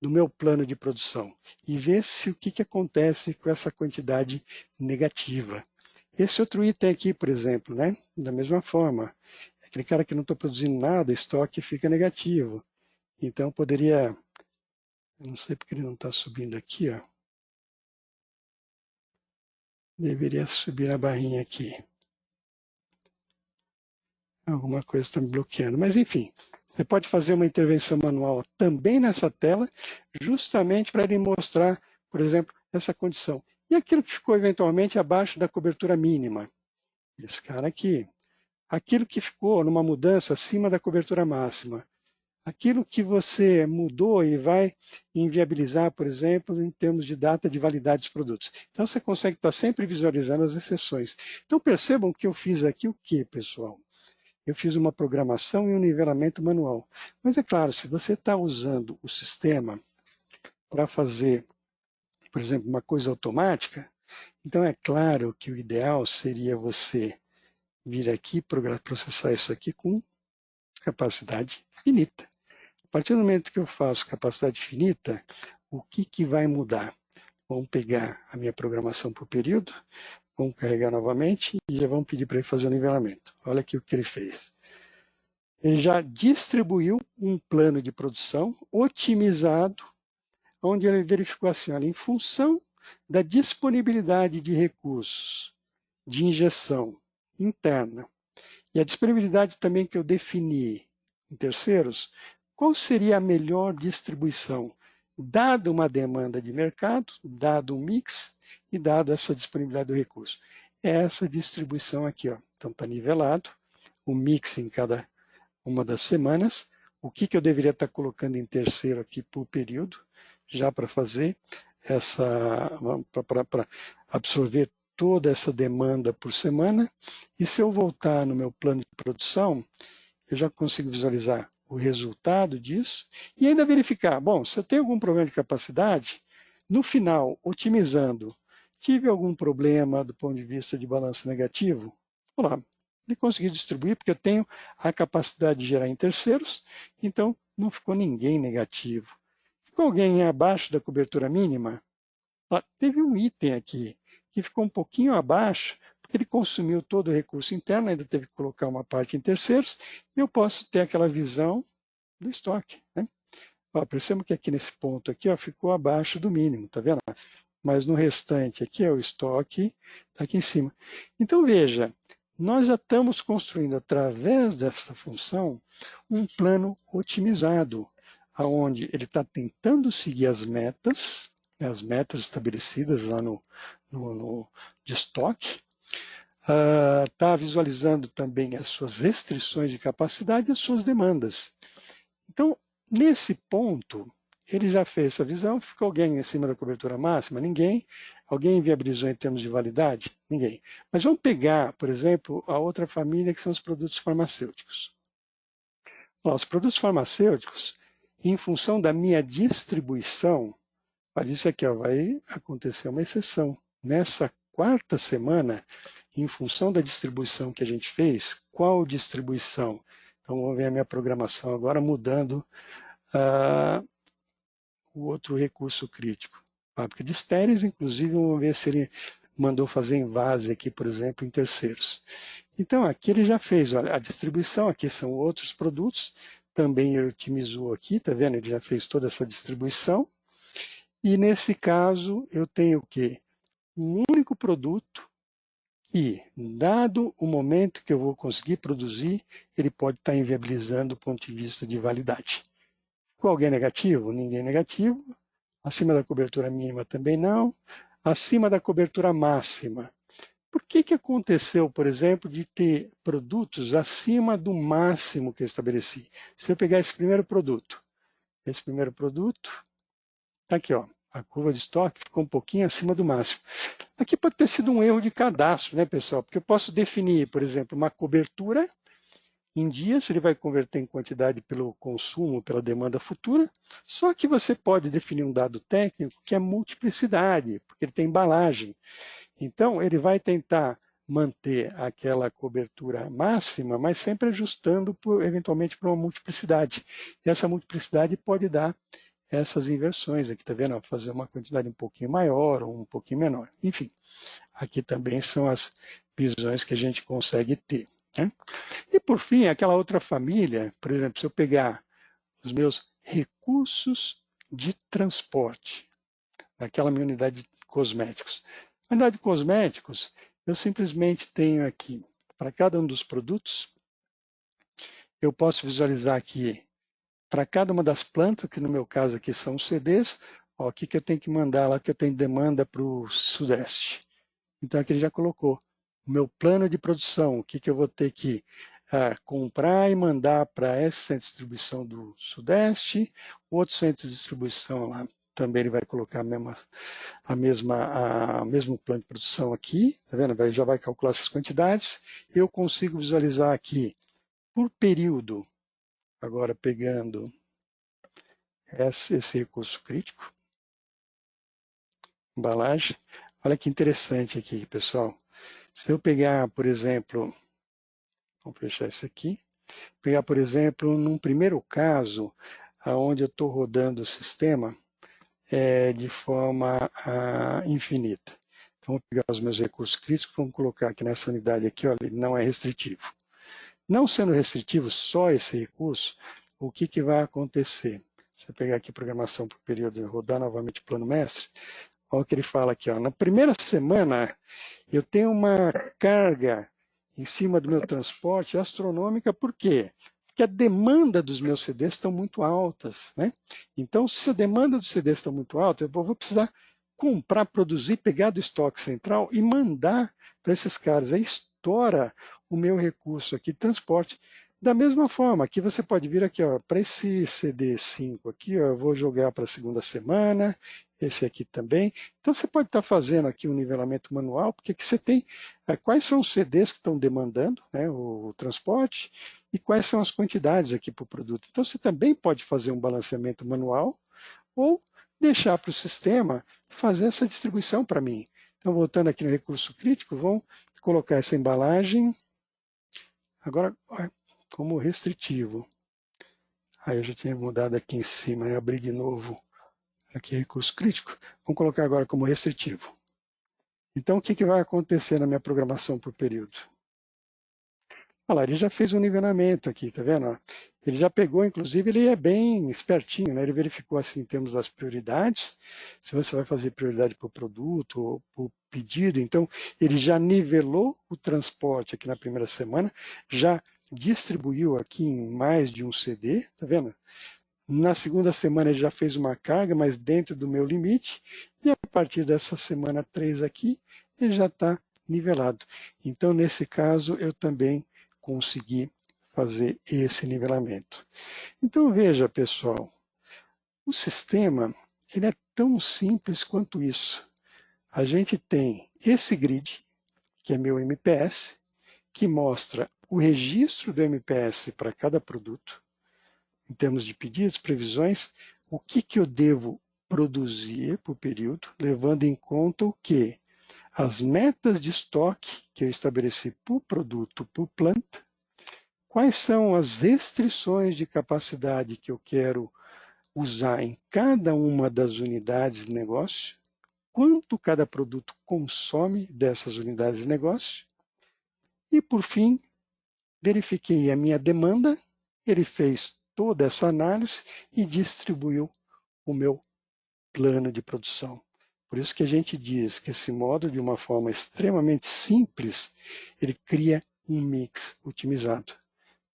do meu plano de produção e ver se o que acontece com essa quantidade negativa. Esse outro item aqui, por exemplo, né? Da mesma forma, aquele cara que não está produzindo nada, estoque fica negativo. Então, poderia, eu não sei porque ele não está subindo aqui, ó. Deveria subir a barrinha aqui. Alguma coisa está me bloqueando. Mas, enfim, você pode fazer uma intervenção manual também nessa tela, justamente para ele mostrar, por exemplo, essa condição. E aquilo que ficou eventualmente abaixo da cobertura mínima. Esse cara aqui. Aquilo que ficou numa mudança acima da cobertura máxima. Aquilo que você mudou e vai inviabilizar, por exemplo, em termos de data de validade dos produtos. Então, você consegue estar sempre visualizando as exceções. Então, percebam que eu fiz aqui o que, pessoal? Eu fiz uma programação e um nivelamento manual. Mas é claro, se você está usando o sistema para fazer, por exemplo, uma coisa automática, então é claro que o ideal seria você vir aqui e processar isso aqui com capacidade finita. A partir do momento que eu faço capacidade finita, o que vai mudar? Vamos pegar a minha programação por período, vamos carregar novamente e já vamos pedir para ele fazer o nivelamento. Olha aqui o que ele fez. Ele já distribuiu um plano de produção otimizado, onde ele verificou assim, olha, em função da disponibilidade de recursos de injeção interna e a disponibilidade também que eu defini em terceiros, qual seria a melhor distribuição, dado uma demanda de mercado, dado um mix e dado essa disponibilidade do recurso. É essa distribuição aqui, ó. Então está nivelado, o mix em cada uma das semanas, o que eu deveria estar colocando em terceiro aqui por período, já para fazer essa, para absorver toda essa demanda por semana, e se eu voltar no meu plano de produção, eu já consigo visualizar o resultado disso e ainda verificar, bom, se eu tenho algum problema de capacidade, no final, otimizando, tive algum problema do ponto de vista de balanço negativo, olá, ele conseguiu distribuir porque eu tenho a capacidade de gerar em terceiros, então não ficou ninguém negativo. Ficou alguém abaixo da cobertura mínima? Teve um item aqui que ficou um pouquinho abaixo, porque ele consumiu todo o recurso interno, ainda teve que colocar uma parte em terceiros, e eu posso ter aquela visão do estoque. Né? Percebam que aqui nesse ponto aqui, ficou abaixo do mínimo, tá vendo? Mas no restante aqui, o estoque está aqui em cima. Então, veja, nós já estamos construindo, através dessa função, um plano otimizado, onde ele está tentando seguir as metas estabelecidas lá no de estoque, está visualizando também as suas restrições de capacidade e as suas demandas. Então, nesse ponto, ele já fez essa visão, ficou alguém acima da cobertura máxima? Ninguém. Alguém viabilizou em termos de validade? Ninguém. Mas vamos pegar, por exemplo, a outra família, que são os produtos farmacêuticos. Os produtos farmacêuticos, em função da minha distribuição, mas isso aqui vai acontecer uma exceção. Nessa quarta semana, em função da distribuição que a gente fez, qual distribuição? Então, vamos ver a minha programação agora mudando o outro recurso crítico. Fábrica de estéreis, inclusive, vamos ver se ele mandou fazer envase aqui, por exemplo, em terceiros. Então, aqui ele já fez, olha, a distribuição, aqui são outros produtos, também ele otimizou aqui, tá vendo? Ele já fez toda essa distribuição. E nesse caso, eu tenho o quê? Um único produto que, dado o momento que eu vou conseguir produzir, ele pode estar inviabilizando do ponto de vista de validade. Ficou alguém negativo? Ninguém negativo. Acima da cobertura mínima também não. Acima da cobertura máxima. Por que aconteceu, por exemplo, de ter produtos acima do máximo que eu estabeleci? Se eu pegar esse primeiro produto está aqui, ó, a curva de estoque ficou um pouquinho acima do máximo. Aqui pode ter sido um erro de cadastro, né, pessoal? Porque eu posso definir, por exemplo, uma cobertura em dias, ele vai converter em quantidade pelo consumo, pela demanda futura, só que você pode definir um dado técnico que é multiplicidade, porque ele tem embalagem. Então, ele vai tentar manter aquela cobertura máxima, mas sempre ajustando, eventualmente, para uma multiplicidade. E essa multiplicidade pode dar essas inversões aqui, tá vendo? Fazer uma quantidade um pouquinho maior ou um pouquinho menor. Enfim, aqui também são as visões que a gente consegue ter, né? E, por fim, aquela outra família, por exemplo, se eu pegar os meus recursos de transporte, naquela minha unidade de cosméticos. Na unidade de cosméticos, eu simplesmente tenho aqui, para cada um dos produtos, eu posso visualizar aqui, para cada uma das plantas, que no meu caso aqui são os CDs, ó, o que eu tenho que mandar lá, que eu tenho demanda para o Sudeste. Então aqui ele já colocou o meu plano de produção, o que eu vou ter que comprar e mandar para esse centro de distribuição do Sudeste, o outro centro de distribuição lá também ele vai colocar o mesmo plano de produção aqui, tá vendo? Já vai calcular essas quantidades. Eu consigo visualizar aqui por período, agora pegando esse recurso crítico, embalagem. Olha que interessante aqui, pessoal. Se eu pegar, por exemplo, vamos fechar isso aqui, pegar, por exemplo, num primeiro caso, onde eu estou rodando o sistema de forma infinita. Então, vou pegar os meus recursos críticos, vamos colocar aqui nessa unidade aqui, olha, ele não é restritivo. Não sendo restritivo só esse recurso, o que vai acontecer? Se eu pegar aqui programação por período e rodar novamente o plano mestre, olha o que ele fala aqui, ó, na primeira semana eu tenho uma carga em cima do meu transporte astronômica, por quê? Porque a demanda dos meus CDs estão muito altas, né? Então, se a demanda dos CDs está muito alta, eu vou precisar comprar, produzir, pegar do estoque central e mandar para esses caras. Aí estoura o meu recurso aqui de transporte. Da mesma forma, aqui você pode vir aqui, ó, para esse CD5 aqui, ó, eu vou jogar para a segunda semana, esse aqui também. Então, você pode estar fazendo aqui um nivelamento manual, porque aqui você tem quais são os CDs que estão demandando, né, o transporte, e quais são as quantidades aqui para o produto. Então, você também pode fazer um balanceamento manual ou deixar para o sistema fazer essa distribuição para mim. Então, voltando aqui no recurso crítico, vamos colocar essa embalagem, agora como restritivo. Aí eu já tinha mudado aqui em cima, eu abri de novo aqui recurso crítico, vamos colocar agora como restritivo. Então, o que vai acontecer na minha programação por período? Olha lá, ele já fez um nivelamento aqui, tá vendo? Ele já pegou, inclusive, ele é bem espertinho, né? Ele verificou assim em termos das prioridades, se você vai fazer prioridade por produto ou por pedido, então ele já nivelou o transporte aqui na primeira semana, já distribuiu aqui em mais de um CD, tá vendo? Na segunda semana ele já fez uma carga, mas dentro do meu limite, e a partir dessa semana 3 aqui, ele já está nivelado. Então, nesse caso, eu também consegui fazer esse nivelamento. Então, veja, pessoal, o sistema ele é tão simples quanto isso. A gente tem esse grid, que é meu MPS, que mostra o registro do MPS para cada produto, em termos de pedidos, previsões, o que eu devo produzir por período, levando em conta o quê? As metas de estoque que eu estabeleci por produto, por planta, quais são as restrições de capacidade que eu quero usar em cada uma das unidades de negócio, quanto cada produto consome dessas unidades de negócio, e, por fim, verifiquei a minha demanda, ele fez toda essa análise e distribuiu o meu plano de produção. Por isso que a gente diz que esse modo, de uma forma extremamente simples, ele cria um mix otimizado,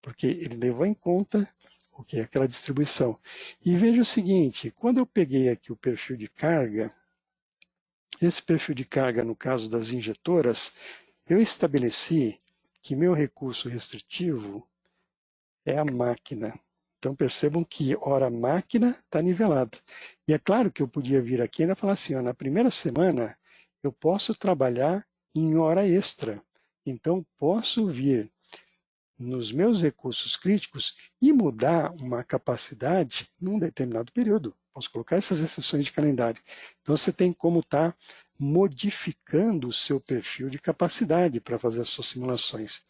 porque ele levou em conta o que é aquela distribuição. E veja o seguinte, quando eu peguei aqui o perfil de carga, esse perfil de carga, no caso das injetoras, eu estabeleci que meu recurso restritivo é a máquina. Então percebam que hora máquina está nivelada. E é claro que eu podia vir aqui e ainda falar assim, ó, na primeira semana eu posso trabalhar em hora extra. Então posso vir nos meus recursos críticos e mudar uma capacidade num determinado período. Posso colocar essas exceções de calendário. Então você tem como estar modificando o seu perfil de capacidade para fazer as suas simulações.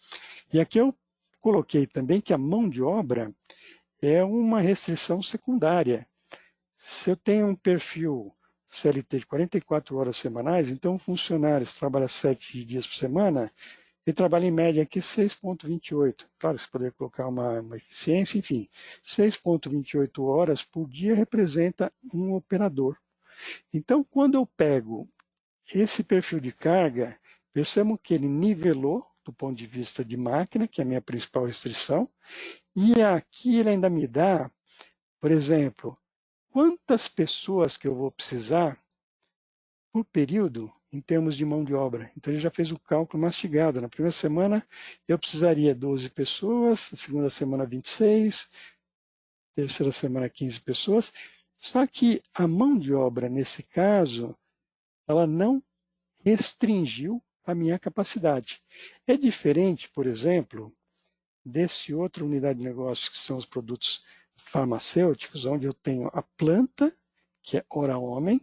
E aqui eu coloquei também que a mão de obra é uma restrição secundária. Se eu tenho um perfil CLT de 44 horas semanais, então um funcionário que trabalha 7 dias por semana, ele trabalha em média aqui 6,28. Claro, você poderia colocar uma eficiência, enfim. 6,28 horas por dia representa um operador. Então, quando eu pego esse perfil de carga, percebam que ele nivelou do ponto de vista de máquina, que é a minha principal restrição, e aqui ele ainda me dá, por exemplo, quantas pessoas que eu vou precisar por período em termos de mão de obra. Então, ele já fez o cálculo mastigado. Na primeira semana, eu precisaria 12 pessoas, na segunda semana, 26, terceira semana, 15 pessoas. Só que a mão de obra, nesse caso, ela não restringiu a minha capacidade. É diferente, por exemplo, desse outra unidade de negócio, que são os produtos farmacêuticos, onde eu tenho a planta, que é hora-homem,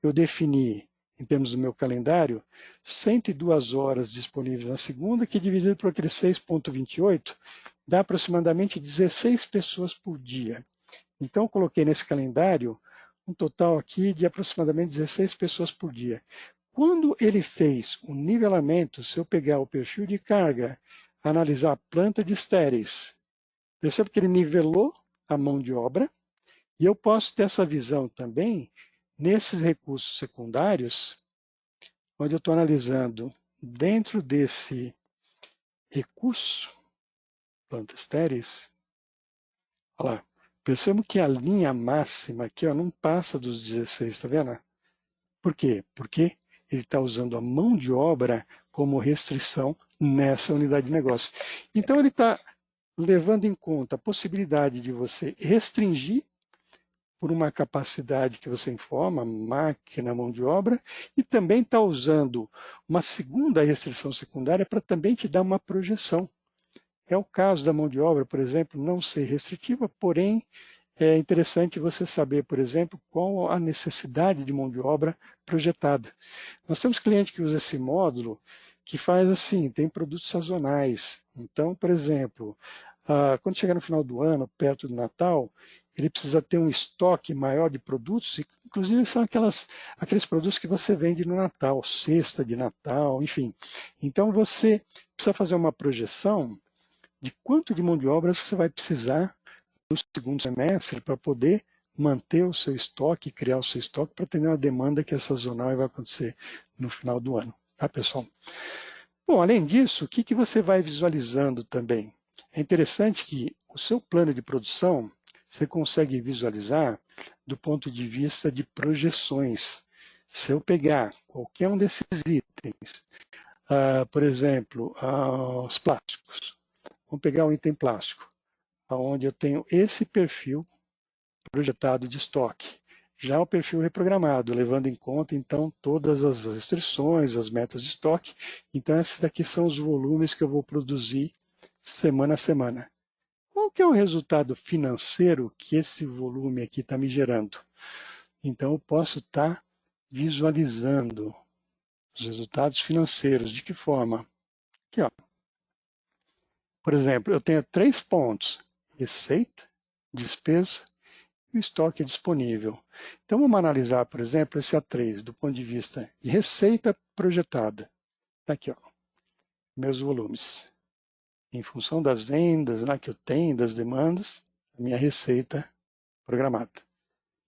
eu defini, em termos do meu calendário, 102 horas disponíveis na segunda, que dividido por aqueles 6,28, dá aproximadamente 16 pessoas por dia. Então, eu coloquei nesse calendário um total aqui de aproximadamente 16 pessoas por dia. Quando ele fez o nivelamento, se eu pegar o perfil de carga, analisar a planta de estéreis, perceba que ele nivelou a mão de obra, e eu posso ter essa visão também nesses recursos secundários, onde eu estou analisando dentro desse recurso, planta estéreis, olha lá, percebo que a linha máxima aqui não passa dos 16, está vendo? Por quê? Porque ele está usando a mão de obra como restrição nessa unidade de negócio. Então, ele está levando em conta a possibilidade de você restringir por uma capacidade que você informa, máquina, mão de obra, e também está usando uma segunda restrição secundária para também te dar uma projeção. É o caso da mão de obra, por exemplo, não ser restritiva, porém é interessante você saber, por exemplo, qual a necessidade de mão de obra projetada. Nós temos cliente que usa esse módulo que faz assim, tem produtos sazonais. Então, por exemplo, quando chegar no final do ano, perto do Natal, ele precisa ter um estoque maior de produtos, inclusive são aqueles produtos que você vende no Natal, cesta de Natal, enfim. Então, você precisa fazer uma projeção de quanto de mão de obra você vai precisar no segundo semestre para poder manter o seu estoque, criar o seu estoque para atender uma demanda que é sazonal e vai acontecer no final do ano. Tá, pessoal? Bom, além disso, o que você vai visualizando também? É interessante que o seu plano de produção você consegue visualizar do ponto de vista de projeções. Se eu pegar qualquer um desses itens, por exemplo, os plásticos, vamos pegar um item plástico, onde eu tenho esse perfil projetado de estoque. Já o perfil reprogramado, levando em conta, então, todas as restrições, as metas de estoque. Então, esses daqui são os volumes que eu vou produzir semana a semana. Qual que é o resultado financeiro que esse volume aqui está me gerando? Então, eu posso estar visualizando os resultados financeiros. De que forma? Aqui, ó. Por exemplo, eu tenho 3 pontos: receita, despesa e o estoque disponível. Então, vamos analisar, por exemplo, esse A3 do ponto de vista de receita projetada. Está aqui, ó, meus volumes. Em função das vendas que eu tenho, das demandas, a minha receita programada.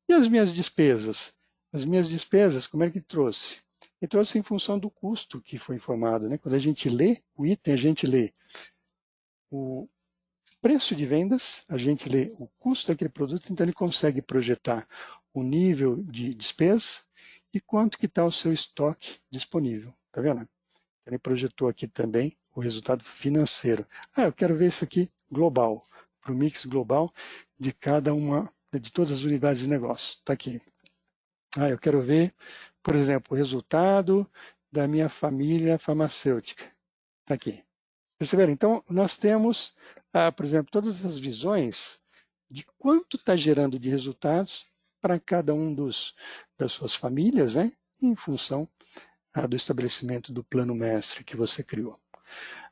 E as minhas despesas? As minhas despesas, como é que trouxe? E trouxe em função do custo que foi informado. Né? Quando a gente lê o item, a gente lê o preço de vendas, a gente lê o custo daquele produto, então ele consegue projetar o nível de despesa e quanto que está o seu estoque disponível. Tá vendo? Ele projetou aqui também o resultado financeiro. Eu quero ver isso aqui global, para o mix global de cada uma, de todas as unidades de negócio. Está aqui. Eu quero ver, por exemplo, o resultado da minha família farmacêutica. Está aqui. Perceberam? Então, nós temos, por exemplo, todas as visões de quanto está gerando de resultados para cada um das suas famílias, né? Em função do estabelecimento do plano mestre que você criou.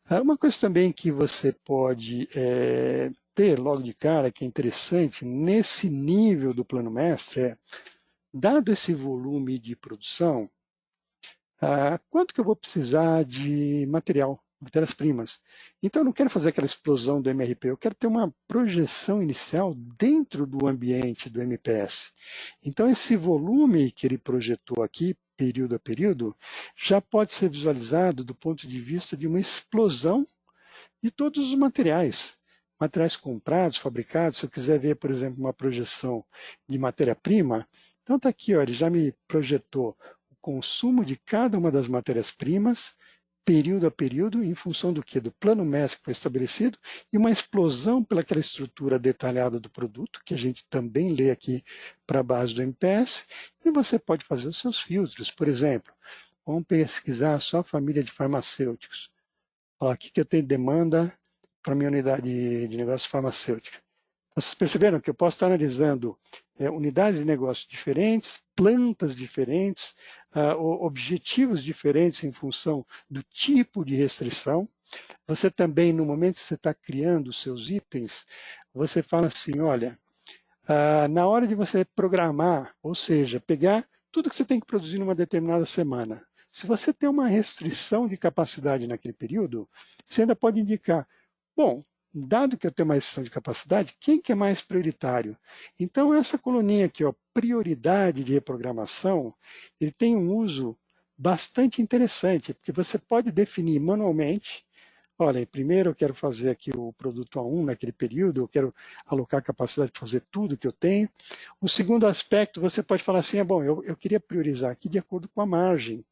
Uma coisa também que você pode ter logo de cara, que é interessante, nesse nível do plano mestre, dado esse volume de produção, quanto que eu vou precisar de material, matérias-primas? Então, eu não quero fazer aquela explosão do MRP, eu quero ter uma projeção inicial dentro do ambiente do MPS. Então, esse volume que ele projetou aqui, período a período, já pode ser visualizado do ponto de vista de uma explosão de todos os materiais. Materiais comprados, fabricados, se eu quiser ver, por exemplo, uma projeção de matéria-prima, então está aqui, ó, ele já me projetou o consumo de cada uma das matérias-primas, período a período, em função do quê? Do plano mestre que foi estabelecido, e uma explosão pelaquela estrutura detalhada do produto, que a gente também lê aqui para a base do MPS, e você pode fazer os seus filtros. Por exemplo, vamos pesquisar só a família de farmacêuticos. Ó, aqui que eu tenho demanda para a minha unidade de negócio farmacêutica. Então, vocês perceberam que eu posso estar analisando unidades de negócio diferentes, plantas diferentes, objetivos diferentes em função do tipo de restrição. Você também, no momento que você está criando os seus itens, você fala assim, olha, na hora de você programar, ou seja, pegar tudo que você tem que produzir numa determinada semana, se você tem uma restrição de capacidade naquele período, você ainda pode indicar, bom, dado que eu tenho uma restrição de capacidade, quem que é mais prioritário? Então, essa coluninha aqui, ó, prioridade de reprogramação, ele tem um uso bastante interessante, porque você pode definir manualmente. Olha, primeiro eu quero fazer aqui o produto A1 naquele período, eu quero alocar a capacidade de fazer tudo que eu tenho. O segundo aspecto, você pode falar assim, bom, eu queria priorizar aqui de acordo com a margem.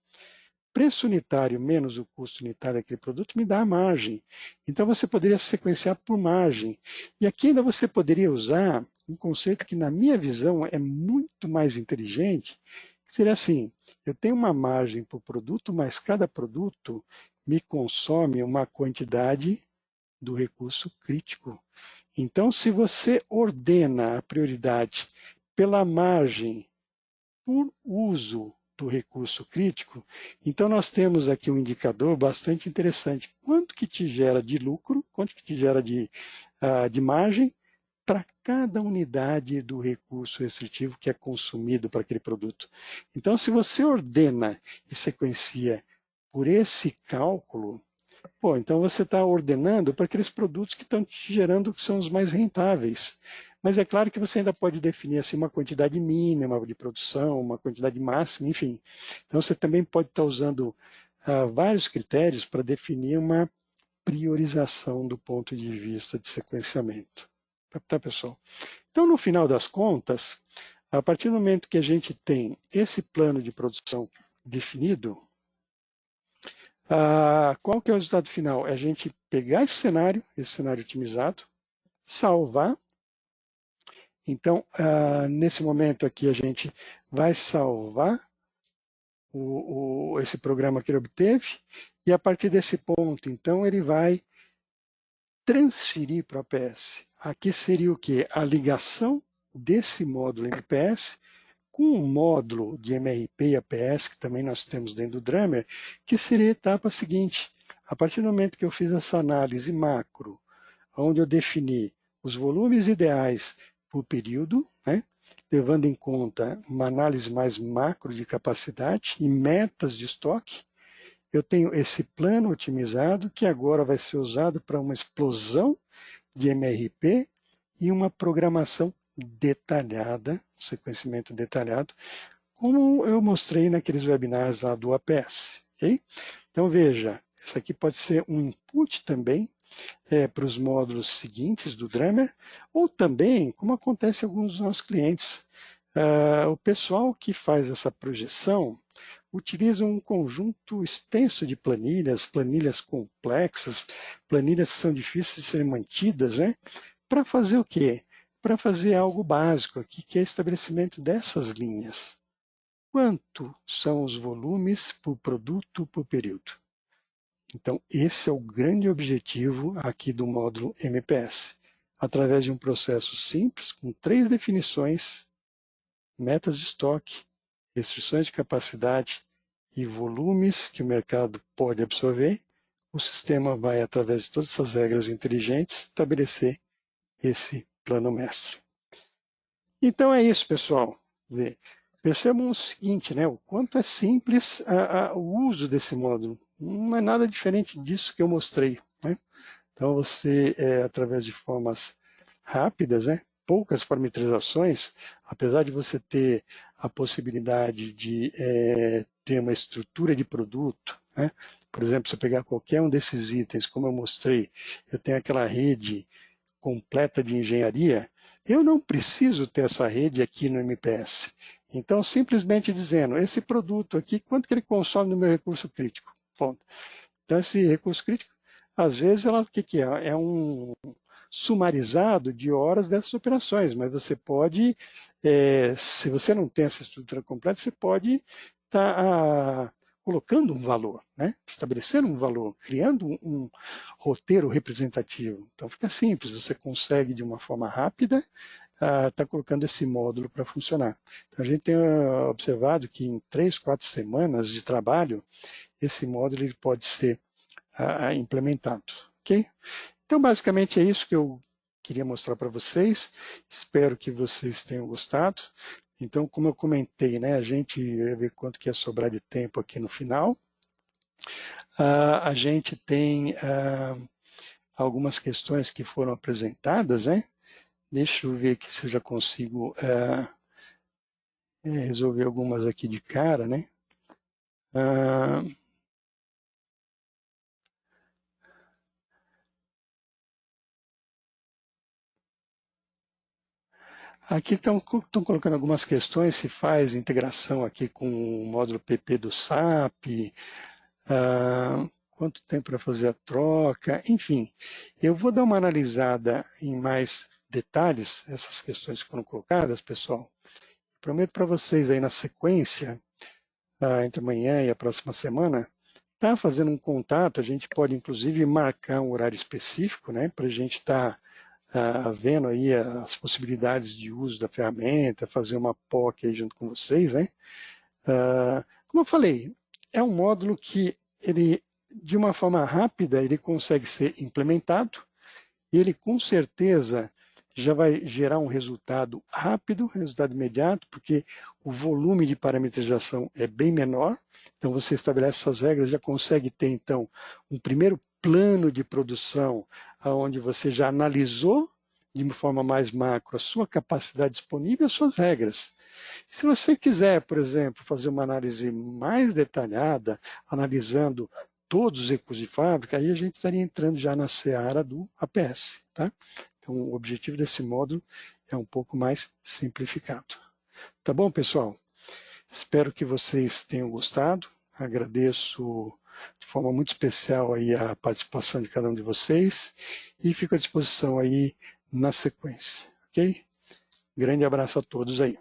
Preço unitário menos o custo unitário daquele produto me dá a margem. Então você poderia sequenciar por margem. E aqui ainda você poderia usar um conceito que, na minha visão, é muito mais inteligente, que seria assim, eu tenho uma margem por produto, mas cada produto me consome uma quantidade do recurso crítico. Então, se você ordena a prioridade pela margem por uso do recurso crítico, então nós temos aqui um indicador bastante interessante. Quanto que te gera de lucro, quanto que te gera de margem para cada unidade do recurso restritivo que é consumido para aquele produto. Então, se você ordena e sequencia por esse cálculo, pô, então você está ordenando para aqueles produtos que estão te gerando que são os mais rentáveis. Mas é claro que você ainda pode definir assim uma quantidade mínima de produção, uma quantidade máxima, enfim. Então você também pode estar usando vários critérios para definir uma priorização do ponto de vista de sequenciamento. Tá, pessoal? Então, no final das contas, a partir do momento que a gente tem esse plano de produção definido, qual que é o resultado final? É a gente pegar esse cenário otimizado, salvar. Então, nesse momento aqui, a gente vai salvar esse programa que ele obteve, e a partir desse ponto, então, ele vai transferir para o APS. Aqui seria o quê? A ligação desse módulo MPS com o módulo de MRP e APS, que também nós temos dentro do Drummer, que seria a etapa seguinte. A partir do momento que eu fiz essa análise macro, onde eu defini os volumes ideais por período, né, levando em conta uma análise mais macro de capacidade e metas de estoque, eu tenho esse plano otimizado que agora vai ser usado para uma explosão de MRP e uma programação detalhada, sequenciamento detalhado, como eu mostrei naqueles webinars lá do APS. Okay? Então veja, isso aqui pode ser um input também para os módulos seguintes do Drummer, ou também, como acontece em alguns dos nossos clientes, o pessoal que faz essa projeção utiliza um conjunto extenso de planilhas, planilhas complexas, planilhas que são difíceis de serem mantidas, né? Para fazer o quê? Para fazer algo básico aqui, que é o estabelecimento dessas linhas. Quanto são os volumes por produto por período? Então, esse é o grande objetivo aqui do módulo MPS. Através de um processo simples, com 3 definições, metas de estoque, restrições de capacidade e volumes que o mercado pode absorver, o sistema vai, através de todas essas regras inteligentes, estabelecer esse plano mestre. Então é isso, pessoal. Percebam o seguinte, né? O quanto é simples o uso desse módulo. Não é nada diferente disso que eu mostrei, né? Então você, através de formas rápidas, né? Poucas parametrizações, apesar de você ter a possibilidade de ter uma estrutura de produto, né? Por exemplo, se eu pegar qualquer um desses itens, como eu mostrei, eu tenho aquela rede completa de engenharia, eu não preciso ter essa rede aqui no MPS. Então, simplesmente dizendo, esse produto aqui, quanto que ele consome no meu recurso crítico? Ponto. Então, esse recurso crítico, às vezes, o que é? É um sumarizado de horas dessas operações, mas você pode, se você não tem essa estrutura completa, você pode estar colocando um valor, né? Estabelecendo um valor, criando um roteiro representativo. Então fica simples, você consegue de uma forma rápida estar colocando esse módulo para funcionar. Então a gente tem observado que em 3, 4 semanas de trabalho, esse módulo ele pode ser implementado, ok? Então, basicamente é isso que eu queria mostrar para vocês. Espero que vocês tenham gostado. Então, como eu comentei, né, a gente vai ver quanto que ia sobrar de tempo aqui no final. A gente tem algumas questões que foram apresentadas, né? Deixa eu ver aqui se eu já consigo resolver algumas aqui de cara, né? Aqui estão colocando algumas questões, se faz integração aqui com o módulo PP do SAP, quanto tempo para fazer a troca, enfim. Eu vou dar uma analisada em mais detalhes, essas questões que foram colocadas, pessoal. Prometo para vocês aí na sequência, entre amanhã e a próxima semana, tá fazendo um contato, a gente pode inclusive marcar um horário específico, né, para a gente estar vendo aí as possibilidades de uso da ferramenta, fazer uma POC aí junto com vocês, né? Como eu falei, é um módulo que ele, de uma forma rápida, ele consegue ser implementado e ele com certeza já vai gerar um resultado rápido, resultado imediato, porque o volume de parametrização é bem menor, então você estabelece essas regras, já consegue ter então um primeiro plano de produção onde você já analisou de uma forma mais macro a sua capacidade disponível e as suas regras. Se você quiser, por exemplo, fazer uma análise mais detalhada, analisando todos os recursos de fábrica, aí a gente estaria entrando já na seara do APS. Tá? Então, o objetivo desse módulo é um pouco mais simplificado. Tá bom, pessoal? Espero que vocês tenham gostado. Agradeço de forma muito especial aí a participação de cada um de vocês e fico à disposição aí na sequência, ok? Grande abraço a todos aí.